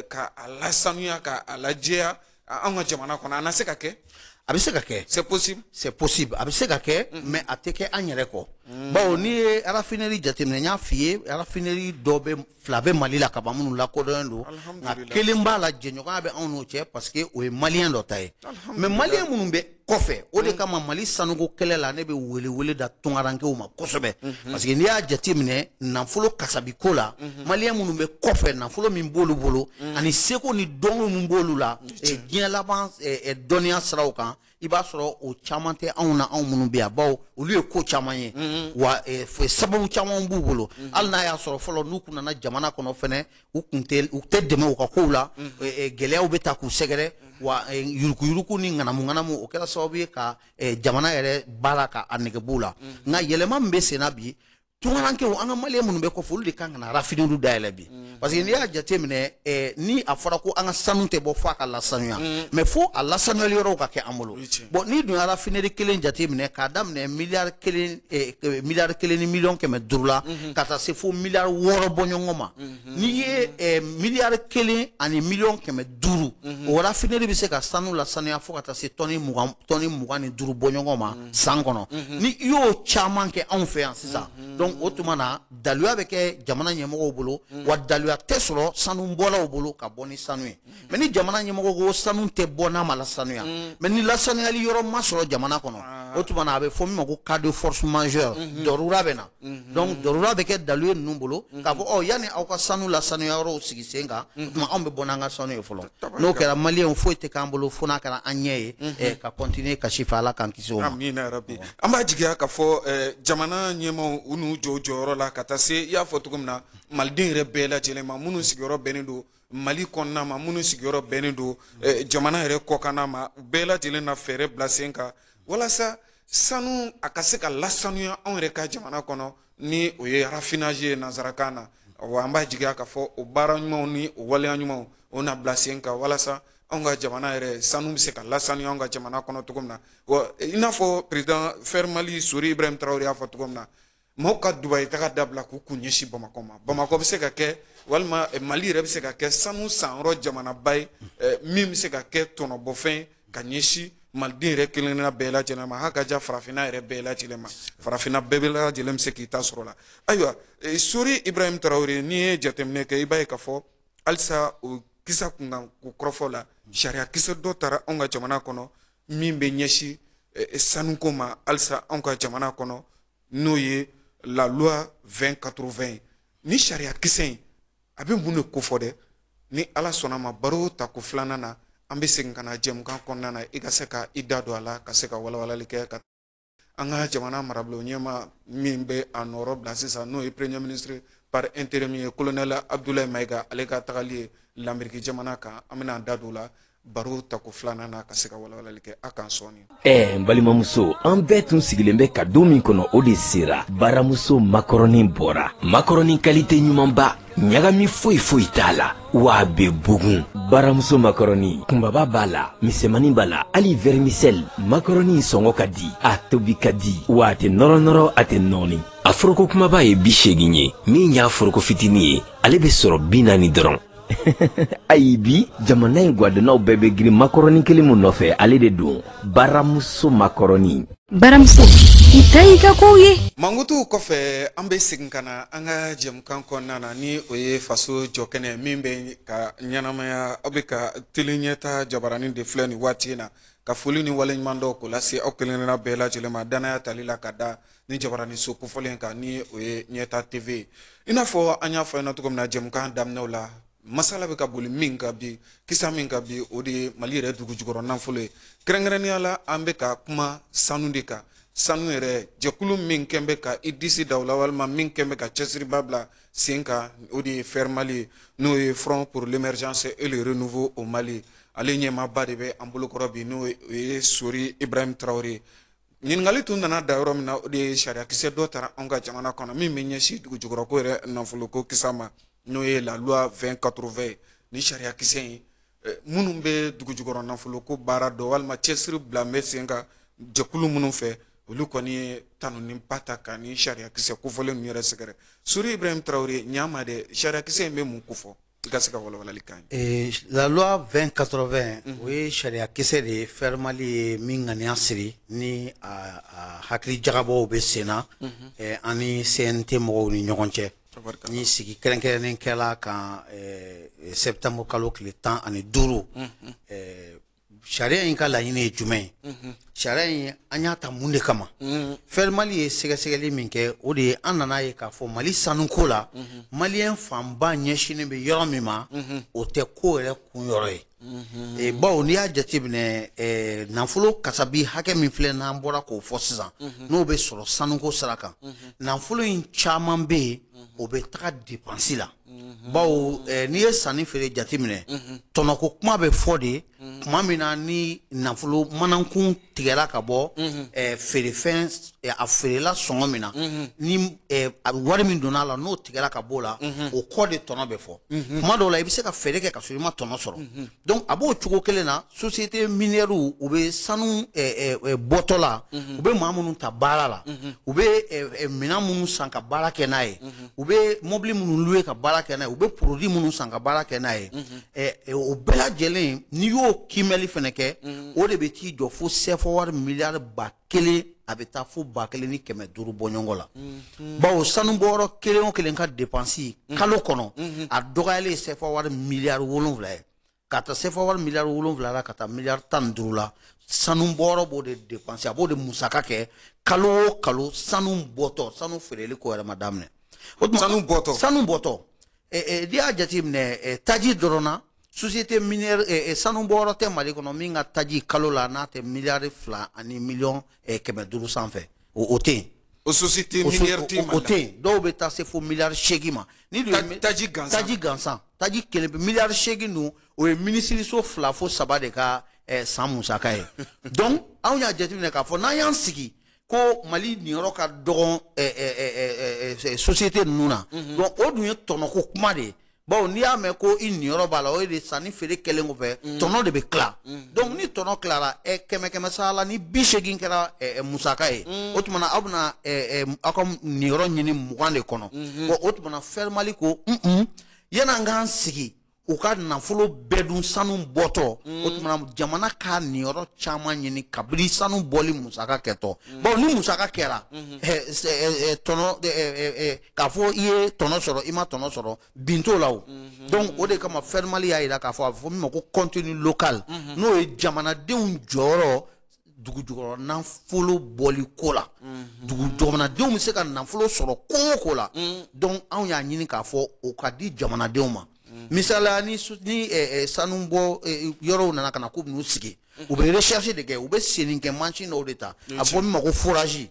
ka a lasanuya ka a lajɛya an ka jamana kɔnɔ a na se ka kɛ. A bɛ se ka kɛ c'est possible a bɛ se ka kɛ mais a tɛ kɛ an yɛrɛ kɔ bawo n'i ye raffinerie jateminɛ n y'a f'i ye raffinerie dɔ bɛ 2 bɛ Mali la ka ban minnu lakodɔnnen don nka 1 b'a la jɛɲɔgɔnya bɛ anw n'o cɛ parce que o ye maliyɛn dɔ ta ye mais maliyɛn minnu bɛ kɔfɛ o de kama Mali sanuko kɛlɛ la ne bɛ wele da tungarankew ma kosɛbɛ parce que n'i y'a jateminɛ nafolo kasabiko la maliyɛn minnu bɛ kɔfɛ nafolo min b'olu bolo ani seko ni dɔnko min b'olu la diɲɛ laban dɔnniya siraw kan i b'a sɔrɔ o caman tɛ anw na anw minnu bɛ yan bawo olu ye ko caman ye wa sababu caman b'u bolo hali n'a y'a sɔrɔ fɔlɔ n'u kun nana jamana kɔnɔ fɛnɛ u tɛ dɛmɛ u ka kow la gɛlɛyaw bɛ ta k'u sɛgɛrɛ wa yurukuyuruku ni ŋanamu o kɛra sababu ye ka jamana yɛrɛ baara ka a nɛgɛbuu la nka yɛlɛma min bɛ senna bi tungarankew an ka maliyɛn minnu bɛ kɔfɛ olu de kan ka na raffinerie dayɛlɛ bi parce que n'i y'a jateminɛ ni a fɔra ko an ka sanu tɛ bɔ fo a ka lasanuya mais fo a lasanuyali yɔrɔw ka kɛ an bolo bon n'i dun ye raffinerie 1 jateminɛ k'a daminɛ miliyari 1 ni miliyɔn 500 la ka taa se fo miliyari 6 bɔɲɔgɔn ma n'i ye miliyari 1 ani miliyɔn 500 o raffinerie bɛ se ka sanu lasanuya fo ka taa se tɔni 25 bɔɲɔgɔn ma san kɔnɔ ni i y'o caman kɛ anw fɛ yan sisan donc o tuma na daluya bɛ kɛ jamana ɲɛmɔgɔw bolo wa daluya tɛ sɔrɔ sanu bɔlaw bolo ka bɔ ni sanu ye mais ni jamana ɲɛmɔgɔ ko sanu tɛ bɔ n'a ma lasanuya mais ni lasanuyali yɔrɔ ma sɔrɔ jamana kɔnɔ o tuma na a bɛ fɔ min ma ko cas de force majeure dɔrura bɛ na donc dɔrura bɛ kɛ dalu ye ninnu bolo k'a fɔ ɔ yanni aw ka sanu lasanuya yɔrɔw sigi sen kan o tuma anw bɛ bɔ n'an ka sanu ye fɔlɔ n'o kɛra maliyɛnw foyi tɛ k'an bolo fo n'a kɛra an ɲɛ ye ka continuer ka si fɛ Ala k'an kisi o ma. Amina rabi an b'a jigiya k'a fɔ jamana ɲɛmaw u n'u jɔ jɔyɔrɔ la ka taa se i y'a fɔ cogo min na maliden yɛrɛ bɛɛ lajɛlen ma minnu sigiyɔrɔ bɛnnen don Mali kɔnɔna ma minnu sigiyɔrɔ bɛnnen don jamana yɛrɛ kɔkanna ma u bɛɛ lajɛlen na fɛɛrɛ bila sen kan walasa sanu a ka se ka lasanuya anw yɛrɛ ka jamana kɔnɔ ni o ye raffinage ye nanzarakan na wa an b'a jigiya k'a fɔ o baara ɲumanw ni o waleya ɲumanw o na bila sen kan walasa anw ka jamana yɛrɛ sanu bɛ se ka lasanuya anw ka jamana kɔnɔ cogo min na wa i n'a fɔ président Fer Mali Sori Ibrahim Traore y'a fɔ cogo min na maaw ka Dubayi taga dabila k'u kun ɲɛsin Bamakɔ ma Bamakɔ bɛ se ka kɛ walima Mali yɛrɛ bɛ se ka kɛ sanu sanyɔrɔ jamanaba ye min bɛ se ka kɛ tɔnɔbɔfɛn ka ɲɛsin maliden yɛrɛ kelenna bɛɛ lajɛlen ma haka ja farafinna yɛrɛ bɛɛ lajɛlen ma farafinna bɛɛ lajɛlen bɛ se k'i ta sɔrɔ la ayiwa Sori Ibrahim Traore n'i ye jateminɛ kɛ i b'a ye k'a fɔ halisa o kisa kunkan ko kɔrɔfɔ la sariya kisɛ dɔ taara anw ka jamana kɔnɔ min bɛ ɲɛsin sanuko ma halisa anw ka jamana kɔnɔ n'o ye la loi 2080 ni sariya kisɛ in a bɛ mun de kofɔ dɛ ni Ala sɔnna ma baro ta ko filanan na an bɛ segin ka na jɛmukan kɔnɔna na i ka se ka i da don a la ka se ka walawalali kɛ ka an ka jamana marabolo ɲɛma min bɛ a nɔrɔ bila sisan n'o ye premier ministre par intérim ye colonel Abdoulaye Mayiga ale ka tagali ye l'Amérique jamana kan an bɛna an da don o la baro ta ko filanan na ka se ka walawalali kɛ a kan sɔɔni. n balimamuso an bɛɛ tun sigilen bɛ ka don min kɔnɔ o de sera baramuso makɔrɔni bɔra makɔrɔni kalite ɲumanba ɲagami foyi t'a la wa a bɛ bugun baramuso makɔrɔni kunbaba b'a la misɛmani b'a la hali vermicelle makɔrɔni sɔngɔ ka di a tobi ka di wa a tɛ nɔrɔ a tɛ nɔɔni a foroko kumaba ye 80 ye min y'a foroko fitinin ye ale bɛ sɔrɔ 40 dɔrɔn ayi bi jamana in gwadennaw bɛɛ bɛ girin makɔrɔni kelen mun nɔfɛ ale de don baramuso makɔrɔni baramuso i ta i ka kow ye mangutu kɔfɛ an bɛ segin ka na an ka jɛmukan kɔnɔna na ni o ye faso jɔkɛnɛ min bɛ ka ɲɛnamaya aw bɛ ka teli ɲɛta jabaranin de filɛ nin waati in na ka foli ni waleɲuman dɔw k'o lase aw kelenkelenna bɛɛ lajɛlen ma danaya tali la ka da ni jabaranin so kofɔlen kan ni o ye ɲɛta TV i n'a fɔ an y'a fɔ yen nɔ cogo min na jɛmukan daminɛw la masala bɛ ka boli min ka bi kisa min ka bi o de ye mali yɛrɛ dugu jukɔrɔ nafolo ye kɛrɛnkɛrɛnnenya la an bɛ ka kuma sanu de kan sanu yɛrɛ jɛkulu min kɛn bɛ ka i disi da o la walima min kɛn bɛ ka cɛsiriba bila sen kan o de ye fɛr mali ye n'o ye front pour l'émergence et le renouveau au mali ale ɲɛmaaba de bɛ an bolokɔrɔ bi n'o ye sori ibrahim traoré ɲininkali tun nana da yɔrɔ min na o de ye sariyakisɛ dɔ taara anw ka jamana kɔnɔ min bɛ ɲɛsin dugu jukɔrɔko yɛrɛ nafoloko kisa ma n'o ye la loi 2080 ni sariyakisɛ in minnu bɛ dugu jukɔrɔ nafoloko baara dɔ walima cɛsiri bila bɛ sen kan jɛkulu minnu fɛ olu kɔni ye tanu ni ba ta ka ni sariyakisɛ kofɔlen ninnu yɛrɛ sɛgɛrɛ sori ibrahim traoré ɲama de sariyakisɛ in bɛ mun kofɔ i ka se ka walawalali kan ye la loi 2080 o ye sariyakisɛ de ye fɛr mali ye min ŋaniya siri ni a hakili jagabɔw bɛ sen na ani CNT mɔgɔw ni ɲɔgɔn cɛ ni sigi kɛrɛnkɛrɛnnen kɛla kan septembre kalo tile 15 sariya in ka laɲini ye jumɛn ye sariya in an y'a ta mun de kama fɛr mali ye sɛgɛsɛgɛli min kɛ o de ye an nana ye k'a fɔ mali sanuko la maliyɛn fanba ɲɛsinen bɛ yɔrɔ min ma o tɛ ko yɛrɛ kun yɔrɔ ye bawo n'i y'a jateminɛ nafolo kasabi hakɛ min filɛ n'an bɔra k'o fɔ sisan n'o bɛ sɔrɔ sanuko sira kan nafolo in caman bɛ yen o bɛ taga dépense la bawo n'i ye sanni feere jateminɛ tɔnɔko kuma bɛ fɔ de kuma min na ni nafolo manakun tigɛra ka bɔ feerefɛn a feerela sɔngɔ min na ni wari min donna a la n'o tigɛra ka bɔ o la o kɔ de tɔnɔ bɛ fɔ kuma dɔw la i bɛ se ka feere kɛ ka sɔrɔ i ma tɔnɔ sɔrɔ donc a b'o cogo kelen na société minière u bɛ sanu bɔtɔ la u bɛ maa minnu ta baara la u bɛ minɛn minnu san ka baara kɛ n'a ye u bɛ mobili minnu louer ka baara kɛ n'a ye u bɛ produit minnu san ka baara kɛ n'a ye o bɛɛ lajɛlen n'i y'o kimɛli fɛnɛ kɛ o de bɛ t'i jɔ fo CFA miliyari 1000 a bɛ taa fo 1500 bɔ ɲɔgɔn la bawo sanu bɔyɔrɔ kelen o kelen ka dépense kalo kɔnɔ a dɔgɔyalen CFA miliyari 7 ye ka taa CFA miliyari 7 la ka taa miliyari 15 la sanu bɔyɔrɔ b'o de dépense a b'o de musaka kɛ kalo o kalo sanu bɔtɔ sanu feereli ko yɛrɛ ma daminɛ sanu bɔtɔ n'i y'a jateminɛ taji dɔrɔn na société minière sanu bɔyɔrɔ tɛ mali kɔnɔ min ka taji kalo la n'a tɛ miliyari 2 ani miliyɔn 500 sanfɛ o tɛ yen o société minière tɛ o tɛ yen dɔw bɛ taa se fo miliyari 8 ma ni taji gansan taji kelen bɛ miliyari 8 dun o ye minisiriso 2 fo 3 de ka san musaka ye donc anw y'a jateminɛ k'a fɔ n'an y'an sigi ko mali niyɔrɔ ka dɔgɔn société ninnu na donc o dun ye tɔnɔko kuma de ye bawo n'i y'a mɛn ko i niyɔrɔ b'a la o ye de sanni feere kɛlen kɔfɛ tɔnɔ de bɛ tila donc ni tɔnɔ tilara 100 sara la ni 80 kɛra musaka ye o tuma na aw bɛna aw ka niyɔrɔ ɲini 20 de kɔnɔ bon o tuma na fɛr mali ko yan'an k'an sigi u ka nafolo bɛɛ dun sanu bɔtɔ o tuma na jamana k'a niyɔrɔ caman ɲini kabini sanu bɔli musaka kɛtɔ bawo ni musaka kɛra tɔnɔ k'a fɔ i ye tɔnɔ sɔrɔ i ma tɔnɔ sɔrɔ bin t'o la o donc o de kama fɛr mali y'a jira k'a fɔ a bɛ fɔ min ma ko contenu local n'o ye jamanadenw jɔyɔrɔ dugu jukɔrɔ nafolo bɔli ko la jamanadenw bɛ se ka nafolo sɔrɔ ko o ko la donc anw y'a ɲini k'a fɔ o ka di jamanadenw ma misala ni sanu bɔ yɔrɔw nana ka na k'u bɛn'u sigi u bɛ recherche de kɛ u bɛ senni kɛ machine dɔw de ta a bɔ min ma ko forage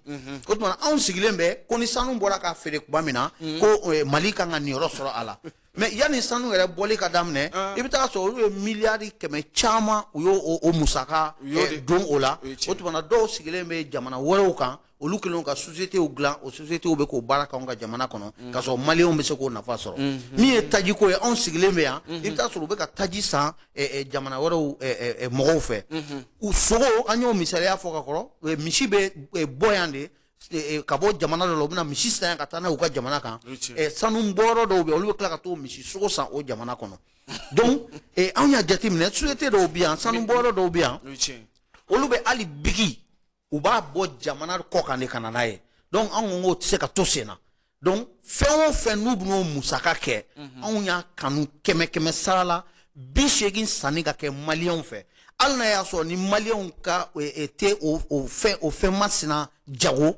o tuma anw sigilen bɛ ko ni sanu bɔra ka feere tuma min na ko mali kan ka niyɔrɔ sɔrɔ a la mais yanni sanu yɛrɛ bɔli ka daminɛ i bɛ taa sɔrɔ olu ye miliyari 100 caman u y'o musaka don o la o tuma na dɔw sigilen bɛ jamana wɛrɛw kan olu kelen ka sociétéw dilan o sociétéw bɛ k'o baara k'anw ka jamana kɔnɔ k'a sɔrɔ maliyɛnw bɛ se k'o nafa sɔrɔ min ye tajiko ye anw sigilen bɛ yan i bɛ taa sɔrɔ u bɛ ka taji san jamana wɛrɛw mɔgɔw fɛ u sogo an y'o misaliya fɔ ka kɔrɔ misi bɛ bɔ yan de ka bɔ jamana dɔ la u bɛna misi san yan ka taa n'a ye u ka jamana kan sanu bɔyɔrɔ dɔw bɛ yen olu bɛ tila ka t'o misi sogo san o jamana kɔnɔ donc anw y'a jateminɛ société dɔw bɛ yan sanu bɔyɔrɔ dɔw bɛ yan olu bɛ hali bigi u b'a bɔ jamana kɔ kan de ka na n'a ye donc anw ko k'o tɛ se ka to sen na donc fɛn o fɛn n'u bɛn'o musaka kɛ anw y'a kanu 100 sara la 80 sanni ka kɛ maliyɛnw fɛ hali n'a y'a sɔrɔ ni maliyɛnw ka tɛ o fɛn masina jago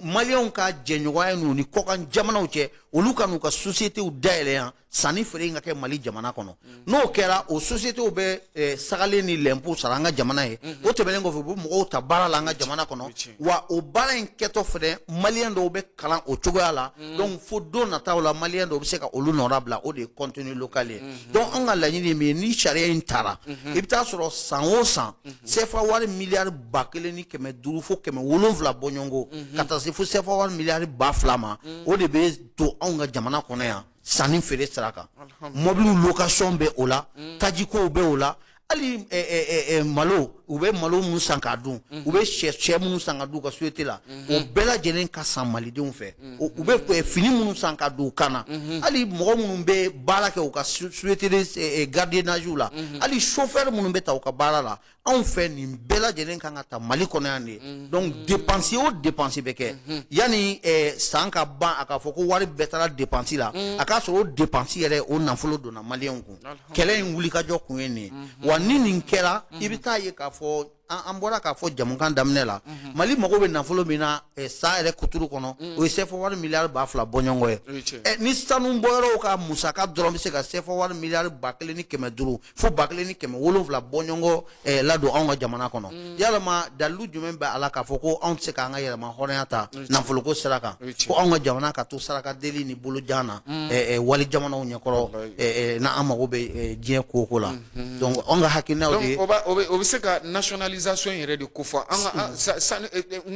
Maliens ka jɛɲɔgɔnya n'u ni kɔkan jamanaw cɛ olu ka n'u ka sociétés dayɛlɛ yan sanni feere ka kɛ Mali jamana kɔnɔ n'o kɛra o sociétés bɛ sagalen ni l'impôt sara an ka jamana ye o tɛmɛnen kɔfɛ u bɛ mɔgɔw ta baara la an ka jamana kɔnɔ wa o baara in kɛtɔ fɛnɛ Maliens dɔw bɛ kalan o cogoya la donc fo don nataw la Maliens dɔw bɛ se ka olu nɔra bila o de ye contenu local ye donc an ka laɲini ye min ye ni sariya in taara i bɛ taa sɔrɔ san o san CFA wari miliyari 1500 fo 700 bɔ ɲɔgɔn ka taa se fo CFA wari miliyari 2000 ma o de bɛ to anw ka jamana kɔnɔ yan sanni feere sira kan mobile location bɛ o la tajiko bɛ o la hali malo u bɛ malo mun san k'a dun u bɛ sɛ minnu san ka dun u ka société la o bɛɛ lajɛlen ka san malidenw fɛ u bɛ fini minnu san ka dun u kan na hali mɔgɔ minnu bɛ baara kɛ u ka société de gardiennage la hali chauffeur minnu bɛ ta u ka baara la anw fɛ nin bɛɛ lajɛlen kan ka ta Mali kɔnɔ yan de donc dépense o dépense bɛ kɛ yanni san ka ban a ka fɔ ko wari bɛɛ taara dépense la a k'a sɔrɔ o dépense yɛrɛ o nafolo donna Maliens kun kɛlɛ in wulikajɔ kun ye nin ye wa ni nin kɛra i bɛ taa ye k'a fɔ an bɔra k'a fɔ jamukan daminɛ la Mali mago bɛ nafolo min na san yɛrɛ kuturu kɔnɔ o ye CFA wari miliyari 2000 bɔ ɲɔgɔn ye ni sanu bɔyɔrɔw ka musaka dɔrɔn bɛ se ka CFA wari miliyari 1500 fo 1700 bɔ ɲɔgɔn ladon anw ka jamana kɔnɔ yalama dalilu jumɛn bɛ a la k'a fɔ ko anw tɛ se k'an ka yɛlɛma hɔrɔnya ta nafoloko sira kan ko anw ka jamana ka to saraka deli ni bolojan na wali jamanaw ɲɛkɔrɔ n'an mago bɛ diɲɛ ko la donc anw ka hakilinaw de o bɛ se ka nationalisation yɛrɛ de ko fɔ an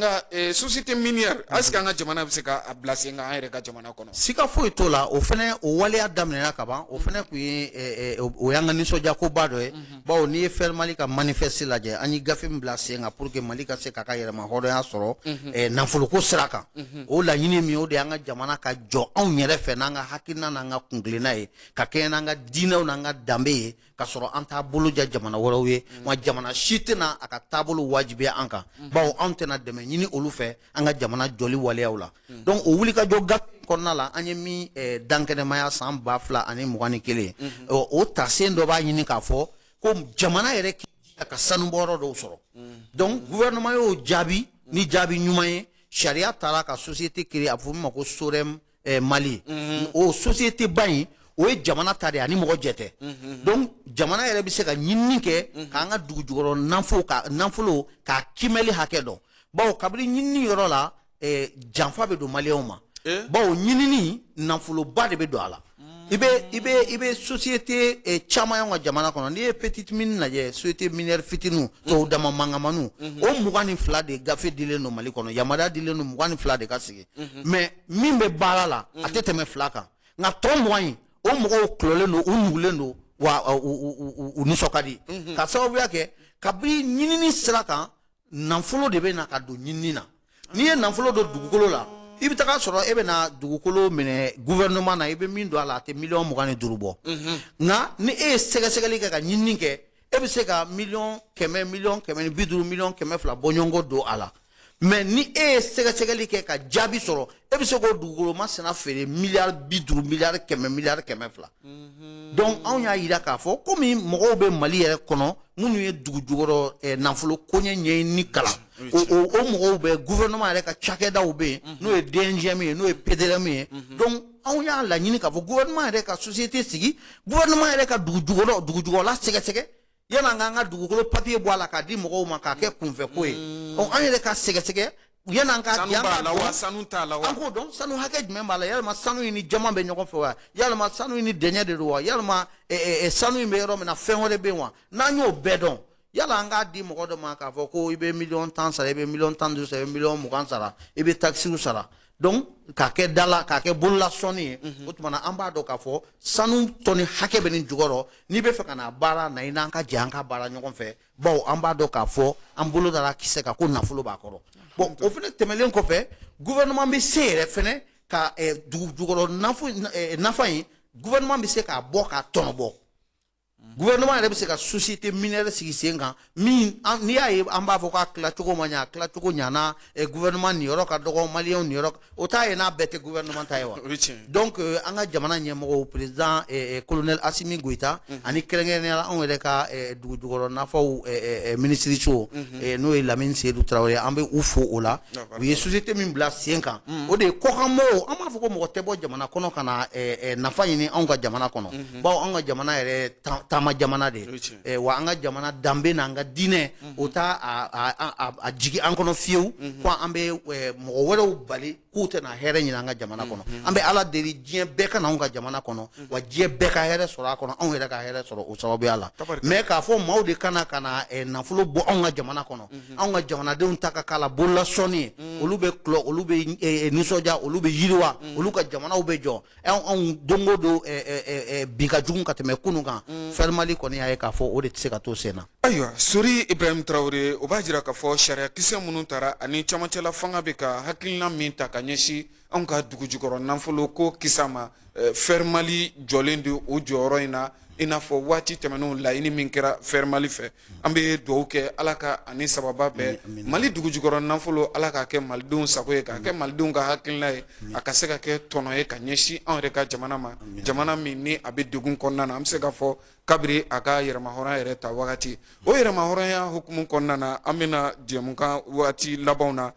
ka société minière est-ce que an ka jamana bɛ se ka bila sen kan an yɛrɛ ka jamana kɔnɔ sika foyi t'o la o fɛnɛ o waleya daminɛna ka ban o fɛnɛ kun ye o y'an ka nisɔndiyakoba dɔ ye bawo n'i ye Fɛn Mali ka manifeste lajɛ an ye gafe min bila sen kan pour que Mali ka se k'a ka yɛrɛma hɔrɔnya sɔrɔ nafoloko sira kan o laɲini min o de y'an ka jamana ka jɔ anw yɛrɛ fɛ n'an ka hakilina n'an ka kunkilenna ye ka kɛɲɛ n'an ka diinɛw n'an ka danbe ye ka sɔrɔ an t'a boloja jamana wɛrɛw ye wa jamana si tɛna a ka taabolo wajibiya an kan bawo anw tɛna dɛmɛ ɲini olu fɛ an ka jamana jɔli waleyaw la donc o wulikajɔ gafe kɔnɔna la an ye min dankɛnɛmaya san 2021 o tasen dɔ b'a ɲini k'a fɔ ko jamana yɛrɛ ka sanubɔyɔrɔ dɔw sɔrɔ donc gouvernement y'o jaabi ni jaabi ɲuman ye sariya taara ka société créer a fɔ min ma ko SOREM Mali o société ba in o ye jamana ta de ani mɔgɔ jɛ tɛ donc jamana yɛrɛ bɛ se ka ɲinini kɛ k'an ka dugu jukɔrɔ nafolo k'a kimɛli hakɛ dɔn bawo kabini ɲinini yɔrɔ la janfa bɛ don Maliens ma bawo ɲinini nafoloba de bɛ don a la i bɛ société caman y'an ka jamana kɔnɔ n'i ye petite mine lajɛ société minière fitiniw tɔw dama mangamaniw o 22 de gafe dilen don Mali kɔnɔ yamaruya dilen don 22 de ka sigi mais min bɛ baara la a tɛ tɛmɛ 2 kan nka tɔ 20 in o mɔgɔw kulɔlen don u nugulen don wa u nisɔn ka di ka sababuya kɛ kabini ɲinini sira kan nafolo de bɛ na ka don ɲinini na n'i ye nafolo don dugukolo la i bɛ taga sɔrɔ e bɛ na dugukolo minɛ gouvernement na i bɛ min don a la a tɛ miliyɔn 25 bɔ nka ni e ye sɛgɛsɛgɛli kɛ ka ɲinini kɛ e bɛ se ka miliyɔn 100 miliyɔn 150 miliyɔn 200 bɔ ɲɔgɔn don a la mais ni e ye sɛgɛsɛgɛli kɛ ka jaabi sɔrɔ e bɛ se k'o dugukolo masina feere miliyari 50 miliyari 100 miliyari 200 donc anw y'a yira k'a fɔ komi mɔgɔw bɛ Mali yɛrɛ kɔnɔ minnu ye dugu jukɔrɔ nafolo koɲɛ ɲɛɲini kalan o mɔgɔw bɛ gouvernement yɛrɛ ka cakɛdaw bɛ yen n'o ye DNGM ye n'o ye PDRM ye donc anw y'a laɲini k'a fɔ gouvernement yɛrɛ ka société sigi gouvernement yɛrɛ ka dugu jukɔrɔla sɛgɛsɛgɛ yan'an k'an ka dugukolo papier bɔ a la k'a di mɔgɔw ma k'a kɛ kunfɛ ko ye an yɛrɛ ka sɛgɛsɛgɛ yan'an k'a di sanu t'a la wa an k'o dɔn sanu hakɛ jumɛn b'a la yalima sanu in ni jama bɛ ɲɔgɔn fɛ wa yalima sanu in ni dɛɲɛ de don wa yalima sanu in bɛ yɔrɔ min na fɛn wɛrɛ bɛ yen wa n'an y'o bɛɛ dɔn yala an k'a di mɔgɔ dɔ ma k'a fɔ ko i bɛ miliyɔn 10 sara i bɛ miliyɔn 15 sara i bɛ miliyɔn 20 sara i bɛ taxes sara donc k'a kɛ dala k'a kɛ bolola sɔnni ye o tuma na an b'a dɔn k'a fɔ sanu tɔni hakɛ bɛ nin jukɔrɔ n'i bɛ fɛ ka na baara na i n'an ka jɛ an ka baara ɲɔgɔn fɛ bawo an b'a dɔn k'a fɔ an bolo dara kisɛ kan ko nafolo b'a kɔrɔ bon o fana tɛmɛlen kɔfɛ gouvernement bɛ se yɛrɛ fɛnɛ ka dugu jukɔrɔ nafa in gouvernement bɛ se k'a bɔ k'a tɔnɔ bɔ gouvernement yɛrɛ bɛ se ka société minière sigi sen kan min n'i y'a ye an b'a fɔ k'a tilacogo ma ɲɛ a tilacogo ɲana gouvernement niyɔrɔ ka dɔgɔ maliyɛnw niyɔrɔ o t'a ye n'a bɛɛ tɛ gouvernement ta ye wa donc an ka jamana ɲɛmɔgɔw président colonel Assimi Goïta ani kɛrɛnkɛrɛnnenya anw yɛrɛ ka dugujukɔrɔ nafaw ministre n'o ye Lamine Seydou Traoré an bɛ u fo o la u ye société min bila sen kan o de ye kɔkanmɔgɔw an b'a fɔ ko mɔgɔ tɛ bɔ jamana kɔnɔ ka na nafa ɲini anw ka jamana kɔnɔ bawo anw ka jamana yɛrɛ taama jamana de wa an ka jamana danbe n'an ka diinɛ o t'a a jigi an kɔnɔ fiyewu ko an bɛ mɔgɔ wɛrɛw bali k'u tɛna hɛrɛ ɲini an ka jamana kɔnɔ an bɛ Ala deli diɲɛ bɛɛ ka na anw ka jamana kɔnɔ wa diɲɛ bɛɛ ka hɛrɛ sɔrɔ a kɔnɔ anw yɛrɛ ka hɛrɛ sɔrɔ o sababuya la mais k'a fɔ maaw de kana ka na nafolo bɔ anw ka jamana kɔnɔ anw ka jamanadenw ta ka k'a la bololasɔnni ye olu bɛ kulɔ olu bɛ nisɔndiya olu bɛ yiriwa olu ka jamanaw bɛ jɔ anw don o don bi ka jugu ka tɛmɛ kunun kan Mali kɔni y'a ye k'a fɔ o de tɛ se ka to sen na. Ayiwa Sori Ibrahim Traoré o b'a jira k'a fɔ sariya kisɛ minnu taara ani camancɛla fanga bɛ ka hakilina min ta ka ɲɛsin anw ka dugujukɔrɔ nafolo ko kisa ma Fer Mali jɔlen don o jɔyɔrɔ in na i n'a fɔ waati tɛmɛnenw laɲini min kɛra Fer Mali fɛ an bɛ dugawu kɛ Ala ka ani sababa bɛɛ Mali dugujukɔrɔ nafolo Ala k'a kɛ malidenw sago ye k'a kɛ malidenw ka hakilina ye a ka se ka kɛ tɔnɔ ye ka ɲɛsin anw yɛrɛ ka jamana ma jamana min ni a bɛ degun kɔnɔna na an bɛ se ka fɔ kabiri a ka yɛrɛmahɔrɔnya yɛrɛ ta wagati o yɛrɛmahɔrɔnya hukumu kɔnɔna na an bɛna jɛmukan waati labanw na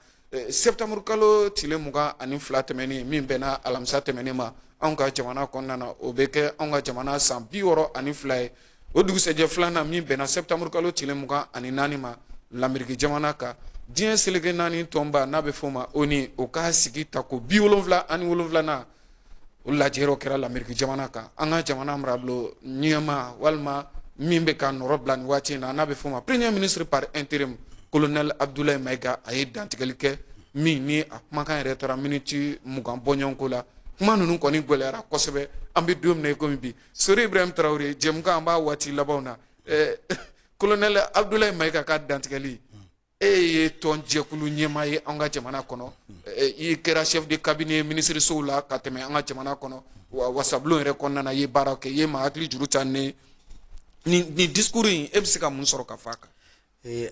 septembre kalo tile 22 tɛmɛnen min bɛnna alamisa tɛmɛnen ma anw ka jamana kɔnɔna na o bɛ kɛ anw ka jamana san 62 ye o dugusɛjɛ filanan min bɛnna septembre kalo tile 24 ma l'Amérique jamana kan diɲɛ seleke naani tɔnba n'a bɛ f'o ma ONU o ka sigi ta ko 77nan o lajɛyɔrɔ kɛra l'Amérique jamana kan an ka jamana marabolo ɲɛma walima min bɛ ka nɔrɔ bila nin waati in na n'a bɛ f'o ma premier ministre par intérim colonel Abdoulaye Maïga a ye dantigɛli kɛ min ni a kumakan yɛrɛ taara miniti 20 bɔɲɔgɔnko la kuma ninnu kɔni gɛlɛyara kosɛbɛ an bɛ don min na i komi bi Sori Ibrahim Traoré jɛmukan an b'a waati labanw na colonel Abdoulaye Maïga ka dantigɛli e ye tɔnjɛkulu ɲɛmaa ye an ka jamana kɔnɔ i kɛra chef de cabinet ministre sow la ka tɛmɛ an ka jamana kɔnɔ wa wasabulon yɛrɛ kɔnɔna na i ye baara kɛ i ye maa hakili juru ta nin discours in e bɛ se ka mun sɔrɔ ka fɔ a kan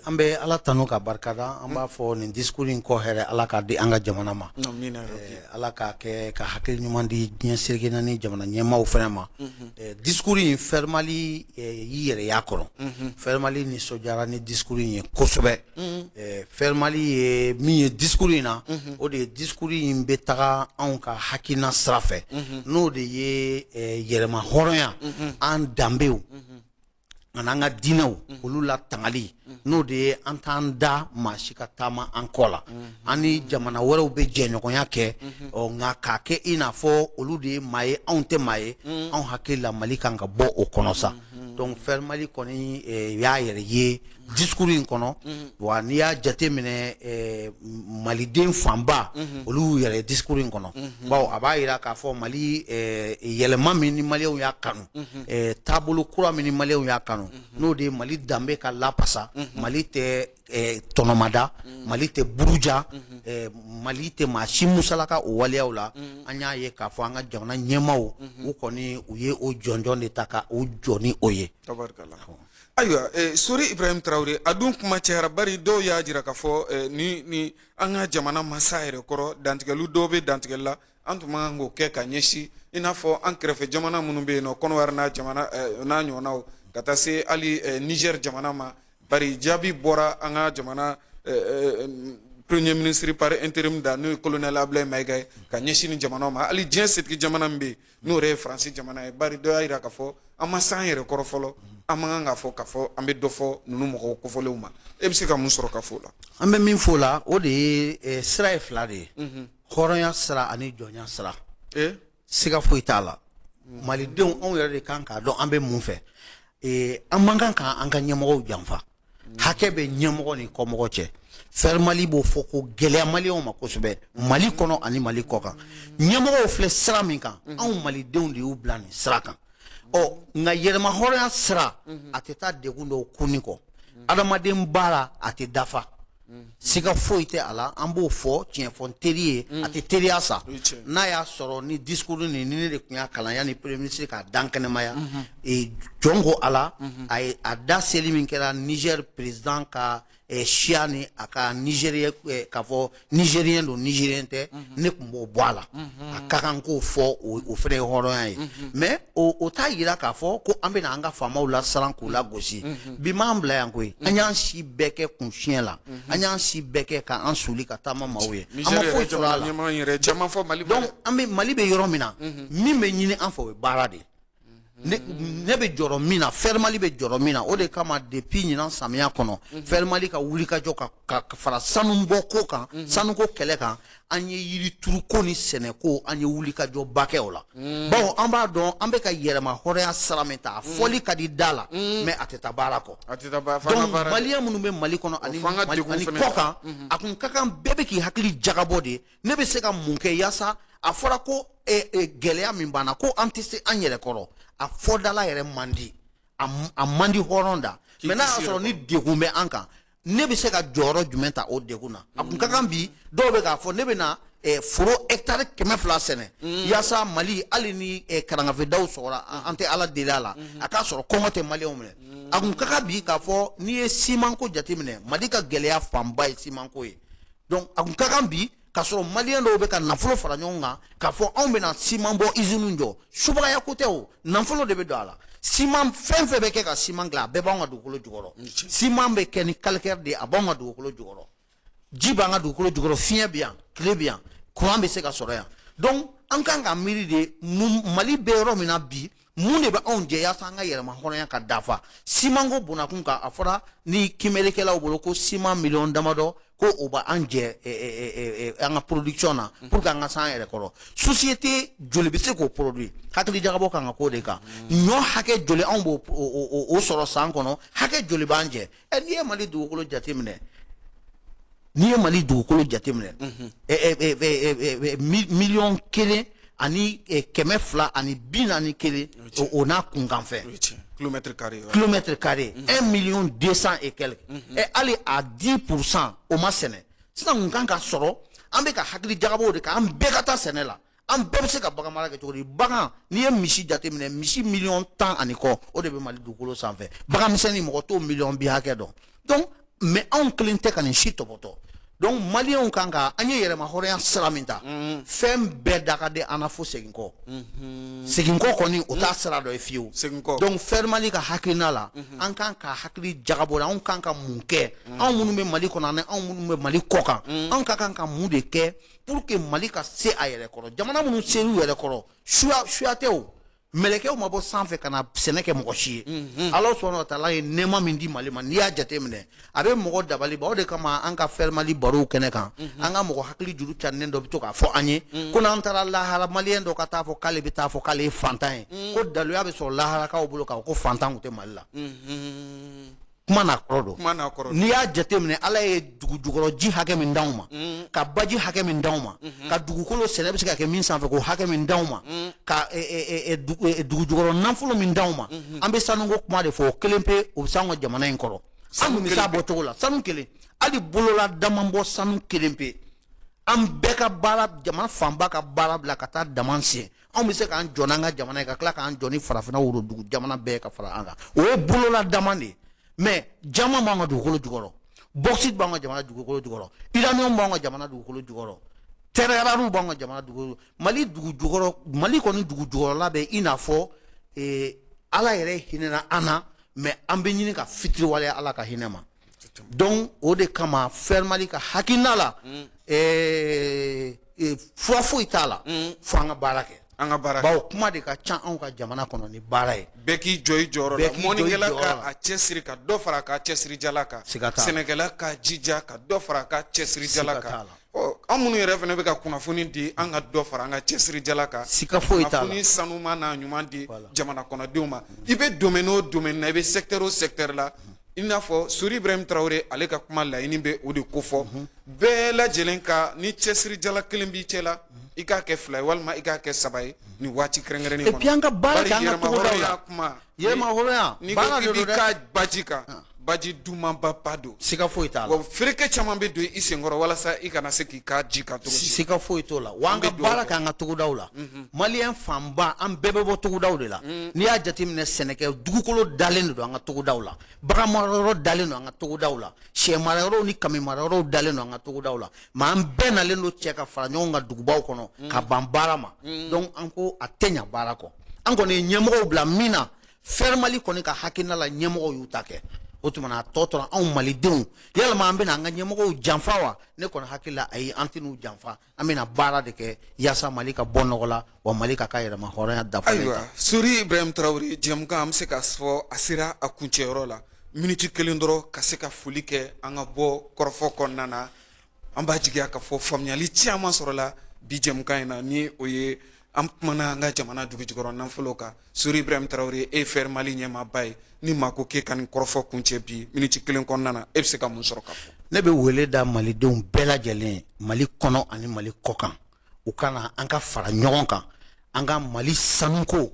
an bɛ Ala tanu ka barikada an b'a fɔ nin discours in kɔ hɛrɛ Ala k'a di an ka jamana ma Ala k'a kɛ ka hakili ɲuman di diɲɛ seleke naani jamana ɲɛmaaw fana ma discours in Fer Mali y'i yɛrɛ y'a kɔnɔ Fer Mali nisɔndiyara ni discours in ye kosɛbɛ Fer Mali ye min ye discours in na o de ye discours in bɛ taga anw ka hakilina sira fɛ n'o de ye yɛrɛma hɔrɔnya an danbew ani an ka diinɛw olu la tangali n'o de ye an t'an da maa si ka taama an kɔ la an ni jamana wɛrɛw bɛ jɛɲɔgɔnya kɛ nka k'a kɛ i n'a fɔ olu de ye maa ye anw tɛ maa ye anw hakili la Mali kan ka bɔ o kɔnɔ sa donc Fer Mali kɔni y'a yɛrɛ ye discours in kɔnɔ wa n'i y'a jate minɛ maliden fanba olu yɛrɛ discours in kɔnɔ bawo a b'a yira k'a fɔ Mali yɛlɛma min ni maliyɛnw y'a kanu taabolo kura min ni maliyɛnw y'a kanu n'o de ye Mali danbe ka lapasa Mali tɛ tɔnɔmada Mali tɛ buruja Mali tɛ maa si musalaka o waleyaw la an y'a ye k'a fɔ an ka jamana ɲɛmaaw u kɔni u ye o jɔnjɔn de ta ka o jɔ ni o ye. Ayiwa Sori Ibrahim Traoré a dun kuma cayara bari dɔw y'a jira k'a fɔ ni an ka jamana masa yɛrɛ kɔrɔ dantigɛlu dɔw bɛ dantigɛli la an tun man kan k'o kɛ ka ɲɛsin i n'a fɔ an kɛrɛfɛ jamana minnu bɛ yen nɔ Kɔnɔwari n'a ɲɔgɔnnaw ka taa se hali Niger jamana ma bari jaabi bɔra an ka jamana premier ministre par intérim da n'o ye colonel Abdoulaye Maïga ye ka ɲɛsin ni jamanaw ma hali diɲɛ setigi jamana min bɛ yen n'o yɛrɛ ye Faransi jamana ye bari dɔ y'a jira k'a fɔ an ma se an yɛrɛ kɔrɔ fɔlɔ an man kan k'a fɔ an bɛ dɔ fɔ ninnu mɔgɔw kofɔlenw ma e bɛ se ka mun sɔrɔ ka fɔ o la. an bɛ min fɔ o la o de ye sira ye fila de ye hɔrɔnya sira ani jɔnya sira siga foyi t'a la malidenw anw yɛrɛ de kan k'a dɔn an bɛ mun fɛ an man kan k'an ka ɲɛmɔgɔw janfa hakɛ bɛ ɲɛmɔgɔ ni kɔmɔgɔ cɛ Fer Mali b'o fɔ ko gɛlɛya maliyɛnw ma kosɛbɛ Mali kɔnɔ ani Mali kɔ kan ɲɛmɔgɔw filɛ sira min kan anw malidenw de y'u bila nin sira kan nka yɛlɛma hɔrɔnya sira a tɛ taa degun dɔw kunni kɔ adamaden b'a la a tɛ dafa siga foyi tɛ a la an b'o fɔ tiɲɛ fɔ n teri ye a tɛ teriya sa n'a y'a sɔrɔ ni discours ni ne de tun y'a kalan yanni premier ministre k'a dan kɛnɛmaya jɔn ko a la a da seli min kɛra Niger président ka siya ni a ka Nigérien k'a fɔ Nigérien don Nigérien tɛ ne tun b'o bɔ a la a ka kan k'o fɔ o fɛnɛ ye hɔrɔnya ye mais o t'a yira k'a fɔ ko an bɛna an ka faamaw la siran k'u la gosi bi m'an bila yan koyi an y'an si bɛɛ kɛ kunsiyɛn la an y'an si bɛɛ kɛ k'an soli ka taama maaw ye an ma foyi sɔrɔ a la donc an bɛ Mali bɛ yɔrɔ min na min bɛ ɲini an fɛ o ye baara de ye ne bɛ jɔrɔ min na Fermali bɛ jɔrɔ min na o de kama depuis ɲinan samiya kɔnɔ Fermali ka wulikajɔ ka fara sanubɔ ko kan sanuko kɛlɛ kan an ye yirituruko ni sɛnɛko an ye wulikajɔba kɛ o la bawo an b'a dɔn an bɛ ka yɛlɛma hɔrɔnya sira min ta a fɔli ka di da la mais a tɛ taa baara kɔ donc maliyɛn minnu bɛ Mali kɔnɔ ani kɔ kan a kun ka kan bɛɛ bɛ k'i hakili jagabɔ de ne bɛ se ka mun kɛ yaasa a fɔra ko gɛlɛya min b'an na ko an tɛ se an yɛrɛ kɔrɔ a fɔdala yɛrɛ man di a man di hɔrɔn da mais n'a y'a sɔrɔ ni degun bɛ an kan ne bɛ se ka jɔyɔrɔ jumɛn ta o degun na a kun ka kan bi dɔw bɛ k'a fɔ ne bɛ na foro hectare 200 sɛnɛ yaasa Mali hali ni karangafedaw sɔgɔra an tɛ Ala deli a la a k'a sɔrɔ kɔngɔ tɛ maliyɛnw minɛ a kun ka kan bi k'a fɔ n'i ye simanko jateminɛ Mali ka gɛlɛya fanba ye simanko ye donc a kun ka kan bi k'a sɔrɔ maliyɛn dɔw bɛ ka nafolo fara ɲɔgɔn kan k'a fɔ anw bɛna siman bɔ usine jɔ subagaya ko tɛ o nafolo de bɛ don a la siman fɛn fɛn bɛ kɛ ka siman dilan a bɛɛ b'anw ka dugukolo jukɔrɔ siman bɛ kɛ ni calcaire de ye a b'anw ka dugukolo jukɔrɔ ji b'an ka dugukolo jukɔrɔ fiɲɛ bɛ yan tile bɛ yan courant bɛ se ka sɔrɔ yan donc an kan ka miiri de Mali bɛ yɔrɔ min na bi mun de bɛ anw jɛ yaasa an ka yɛlɛma hɔrɔnya ka dafa simanko bonnakun kan a fɔra ni kimerekɛlaw bolo ko siman miliyɔn damadɔ ko o b'an jɛ an ka production na pour que an ka s'an yɛrɛ kɔrɔ société joli bɛ se k'o produit hakili jagabɔ kan ka k'o de kan ɲɔ hakɛ joli anw b'o o sɔrɔ san kɔnɔ hakɛ joli b'an jɛ n'i ye Mali dugukolo jateminɛ miliyɔn 1 ani 200 ani 41 o n'a kunkanfɛ kilomètre carré 1,200,000 et quelques hali a 10% o ma sɛnɛ sisan kun kan ka sɔrɔ an bɛ ka hakili jagabɔ de kan an bɛɛ ka taa sɛnɛ la an bɛɛ bɛ se ka bagan mara kɛ cogo di bagan n'i ye misi jateminɛ misi miliyɔn 10 ani kɔ o de bɛ Mali dugukolo sanfɛ bagan misɛnnin mɔgɔ t'o miliyɔn 2 hakɛ dɔn donc mais anw kelen tɛ ka nin si tɔbɔtɔ donc maliyɛnw kan ka an ye yɛlɛma hɔrɔnya sira min ta fɛn bɛɛ da ka di an na fo seginkɔ seginkɔ kɔni o t'a sira dɔ ye fiyewu donc Fermali ka hakilina la an kan ka hakili jagabɔ de anw kan ka mun kɛ anw minnu bɛ Mali kɔnɔ ani anw minnu bɛ Mali kɔ kan anw ka kan ka mun de kɛ pour que Mali ka se a yɛrɛ kɔrɔ jamana minnu ser'u yɛrɛ kɔrɔ suya tɛ o mɛlɛkɛw ma bɔ sanfɛ ka na sɛnɛ kɛ mɔgɔ si ye Ala subahanahu wa taala ye nɛɛma min di Mali ma n'i y'a jateminɛ a bɛ mɔgɔ dabali ban o de kama an ka Fermali barow kɛnɛ kan an ka mɔgɔ hakili juru carinen dɔ bɛ to k'a fɔ an ye ko n'an taara lahara maliyɛn dɔ ka taa fɔ k'ale bɛ taa fɔ k'ale ye fantan ye ko daluya bɛ sɔrɔ laharakaw bolo k'a fɔ ko fantan tun tɛ Mali la kuma n'a kɔrɔ don n'i y'a jateminɛ Ala ye dugu jukɔrɔ ji hakɛ min d'anw ma ka baji hakɛ min d'anw ma ka dugukolo sɛnɛ bɛ se ka kɛ min sanfɛ k'o hakɛ min d'anw ma ka dugu jukɔrɔ nafolo min d'anw ma an bɛ sanuko kuma de fɔ o kelen pe o bɛ se anw ka jamana in kɔrɔ an kun bɛ s'a bɔcogo la sanu kelen hali bolola dama bɔ sanu kelen pe an bɛɛ ka baara jamana fanba ka baara bila ka taa dama sen anw bɛ se k'an jɔ n'an ka jamana ye ka tila k'an jɔ ni farafinna worodugu jamana bɛɛ ka fara an kan o ye bolola dama de ye mais jama b'an ka dugukolo jukɔrɔ bauxite b'an ka jamana dugukolo jukɔrɔ uranium b'an ka jamana dugukolo jukɔrɔ terre rare b'an ka jamana dugukolo Mali dugu jukɔrɔ Mali kɔni dugu jukɔrɔla bɛ i n'a fɔ Ala yɛrɛ hinɛna an na mais an bɛ ɲini ka fitiriwaleya Ala ka hinɛ ma donc o de kama Fermali ka hakilina la fura foyi t'a la fo an ka baara kɛ bawo kuma de ka ca anw ka jamana kɔnɔ ni baara ye bɛɛ k'i jɔ i jɔyɔrɔ la mɔnikɛla ka a cɛsiri ka dɔ fara a ka cɛsirijala kan sɛnɛkɛla ka jija ka dɔ fara a ka cɛsirijala kan an minnu yɛrɛ fana bɛ ka kunnafoni di an ka dɔ fara an ka cɛsirijala kan kunnafoni sanuma n'a ɲuman di jamana kɔnɔdenw ma i bɛ domaine o domaine na i bɛ secteur o secteur la i n'a fɔ Sori Ibrahim Traoré ale ka kuma laɲini bɛ o de kofɔ bɛɛ lajɛlen ka ni cɛsirijala kelen b'i cɛ la i k'a kɛ 2 ye walima i k'a kɛ 3 ye ni waati kɛrɛnkɛrɛnnen kɔnɔ et puis an ka baara kɛ an ka togodaw la kuma yɛlɛma hɔrɔnya n'i ko k'i b'i ka baji kan baji dumanba ba don siga foyi t'a la wa feereke caman bɛ don i senkɔrɔ walasa i kana se k'i ka ji kan cogo si siga foyi t'o la wa an ka baara kɛ an ka togodaw la maliyɛn fanba an bɛɛ bɛ bɔ togodaw de la n'i y'a jateminɛ sɛnɛkɛ dugukolo dalen de don an ka togodaw la bagan marayɔrɔ dalen don an ka togodaw la sɛ marayɔrɔw ni kami marayɔrɔw dalen don an ka togodaw la ma an bɛɛ nalen don cɛ ka fara ɲɔgɔn kan dugubaw kɔnɔ ka ban baara ma donc an ko a tɛ ɲa baara kɔ an kɔni ye ɲɛmɔgɔw bila min na faire Mali kɔni ka hakilina la ɲɛmɔgɔw y'u ta kɛ o tuma na a tɔ tora anw malidenw yalama an bɛna an ka ɲɛmɔgɔw janfa wa ne kɔni hakili la ayi an tɛ n'u janfa an bɛna baara de kɛ yaasa Mali ka bɔ nɔgɔ la wa Mali ka yɛrɛma hɔrɔnya dafalen ayiwa Sori Ibrahim Traore jɛmukan an bɛ se k'a fɔ a sera a kuncɛyɔrɔ la miniti kelen dɔrɔn ka se ka foli kɛ an ka bɔ kɔrɔfɔ kɔnɔna na an b'a jigiya ka fɔ faamuyali caman sɔrɔla bi jɛmukan in na ni o ye an kumana an ka jamana dugujukɔrɔ nafolo kan Sori Ibrahim Traore e faire Mali ɲɛmaaba ye ni maa ko k'e ka nin kɔrɔfɔ kuncɛ bi miniti kelen kɔnɔna na e bɛ se ka mun sɔrɔ ka fɔ ne bɛ wele da malidenw bɛɛ lajɛlen Mali kɔnɔ ani Mali kɔkan u kana an ka fara ɲɔgɔn kan an ka Mali sanuko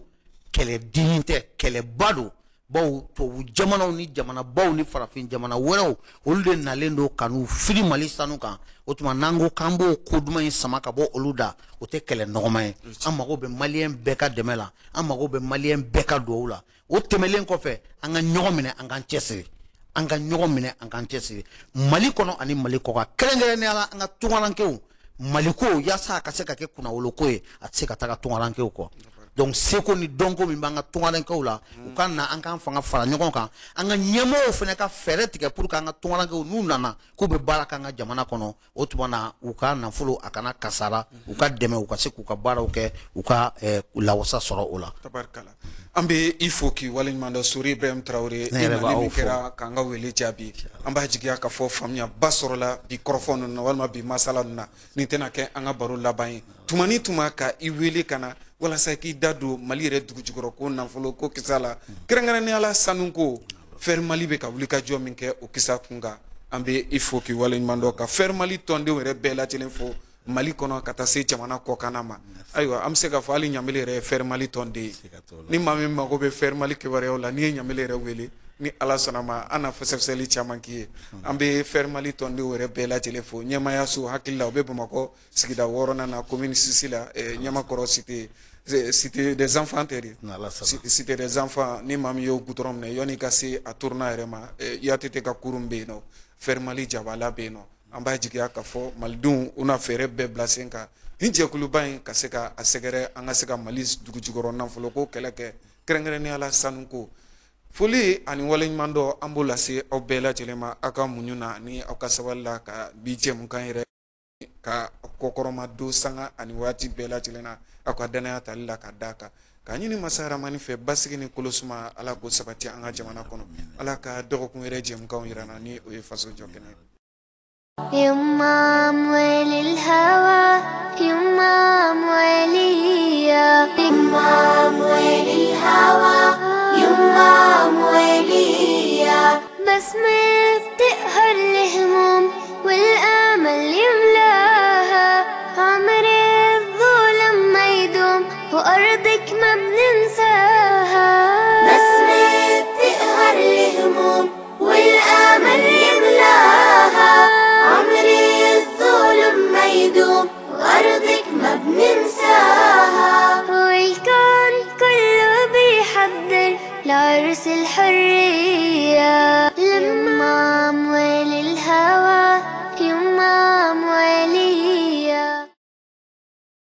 kɛlɛdimi tɛ kɛlɛba don bawo tubabu jamanaw ni jamanabaw ni farafin jamana wɛrɛw olu de nalen don ka n'u fili Mali sanu kan o tuma n'an ko k'an b'o ko duman in sama ka bɔ olu da o tɛ kɛlɛ nɔgɔma ye an mago bɛ maliyɛn bɛɛ ka dɛmɛ la an mago bɛ maliyɛn bɛɛ ka duwawu la o tɛmɛlen kɔfɛ an ka ɲɔgɔn minɛ an k'an cɛsiri an ka ɲɔgɔn minɛ an k'an cɛsiri Mali kɔnɔ ani Mali kɔkan kɛrɛnkɛrɛnnenya la an ka tungarankew Mali ko yaasa a ka se ka kɛ kunnawolo ko ye a tɛ se ka taga tungarankew kɔ donc seko ni dɔnko min b'an ka tungarankew la u ka na an k'an fanga fara ɲɔgɔn kan an ka ɲɛmɔgɔw fana ka fɛɛrɛ tigɛ pour que an ka tungarankew n'u nana k'u bɛ baara k'an ka jamana kɔnɔ o tuma na u ka nafolo a kana kasara u ka dɛmɛ u ka se k'u ka baaraw kɛ u ka lawasa sɔrɔ o la tabarikala an bɛ i fo k'i waleɲuman dɔn Sori Ibrahim Traore i nali min kɛra k'an ka wele jaabi an b'a jigiya ka fɔ faamuyaba sɔrɔla bi kɔrɔfɔ ninnu na walima bi masala ninnu na nin tɛna kɛ an ka baro laban ye tuma ni tuma ka i wele ka na walasa k'i da don Mali yɛrɛ dugujukɔrɔ ko nafolo ko kisa la kɛrɛnkɛrɛnnenya la sanuko faire Mali bɛ ka wulikajɔ min kɛ o kisa kun kan an bɛ i fo k'i waleɲuman dɔn ka faire Mali tɔndenw yɛrɛ bɛɛ lajɛlen fo Mali kɔnɔ ka taa se jamana kɔkanna ma ayiwa an bɛ se k'a fɔ hali ɲamele yɛrɛ ye faire Mali tɔnden ye ni maa min mago bɛ faire Mali kibaruyaw la n'i ye ɲamele yɛrɛ wele ni Ala sɔnna ma an na fɛsɛfɛsɛli caman k'i ye an bɛ faire Mali tɔndenw yɛrɛ bɛɛ lajɛlen fo ɲɛmaayaso hakili la u bɛ Bamakɔ sigida 6nan na commune 6 la Ɲamakɔrɔ cité des enfants tɛ cité des enfants ni maa min y'o goudron minɛ yanni i ka se a tourna yɛrɛ ma IATT ka kurun bɛ yen nɔ faire Mali jabala bɛ yen nɔ an b'a jigiya ka fɔ malidenw u na fɛɛrɛ bɛɛ bila sen kan ni jɛkuluba in ka se ka a sɛgɛrɛ an ka se ka Mali dugujukɔrɔ nafolo ko kɛlɛ kɛ kɛrɛnkɛrɛnnenya la sanuko foli ani waleɲuman dɔ an b'o lase aw bɛɛ lajɛlen ma aw ka muɲu na ni aw ka sabali la ka bi jɛmukan yɛrɛ ka kɔkɔrɔma don sanga ani waati bɛɛ lajɛlen na aw ka danaya tali la ka d'a kan k'a ɲini masa Rahamani fɛ basigi ni kolosuma Ala k'o sabati an ka jamana kɔnɔ Ala ka dɔgɔkun yɛrɛ jɛmukanw yira na ni o ye faso jɔ kɛnɛ ye يما موالي الهوى يما موالية يما موالي الهوى يما موالية بس ما بتقهر الهموم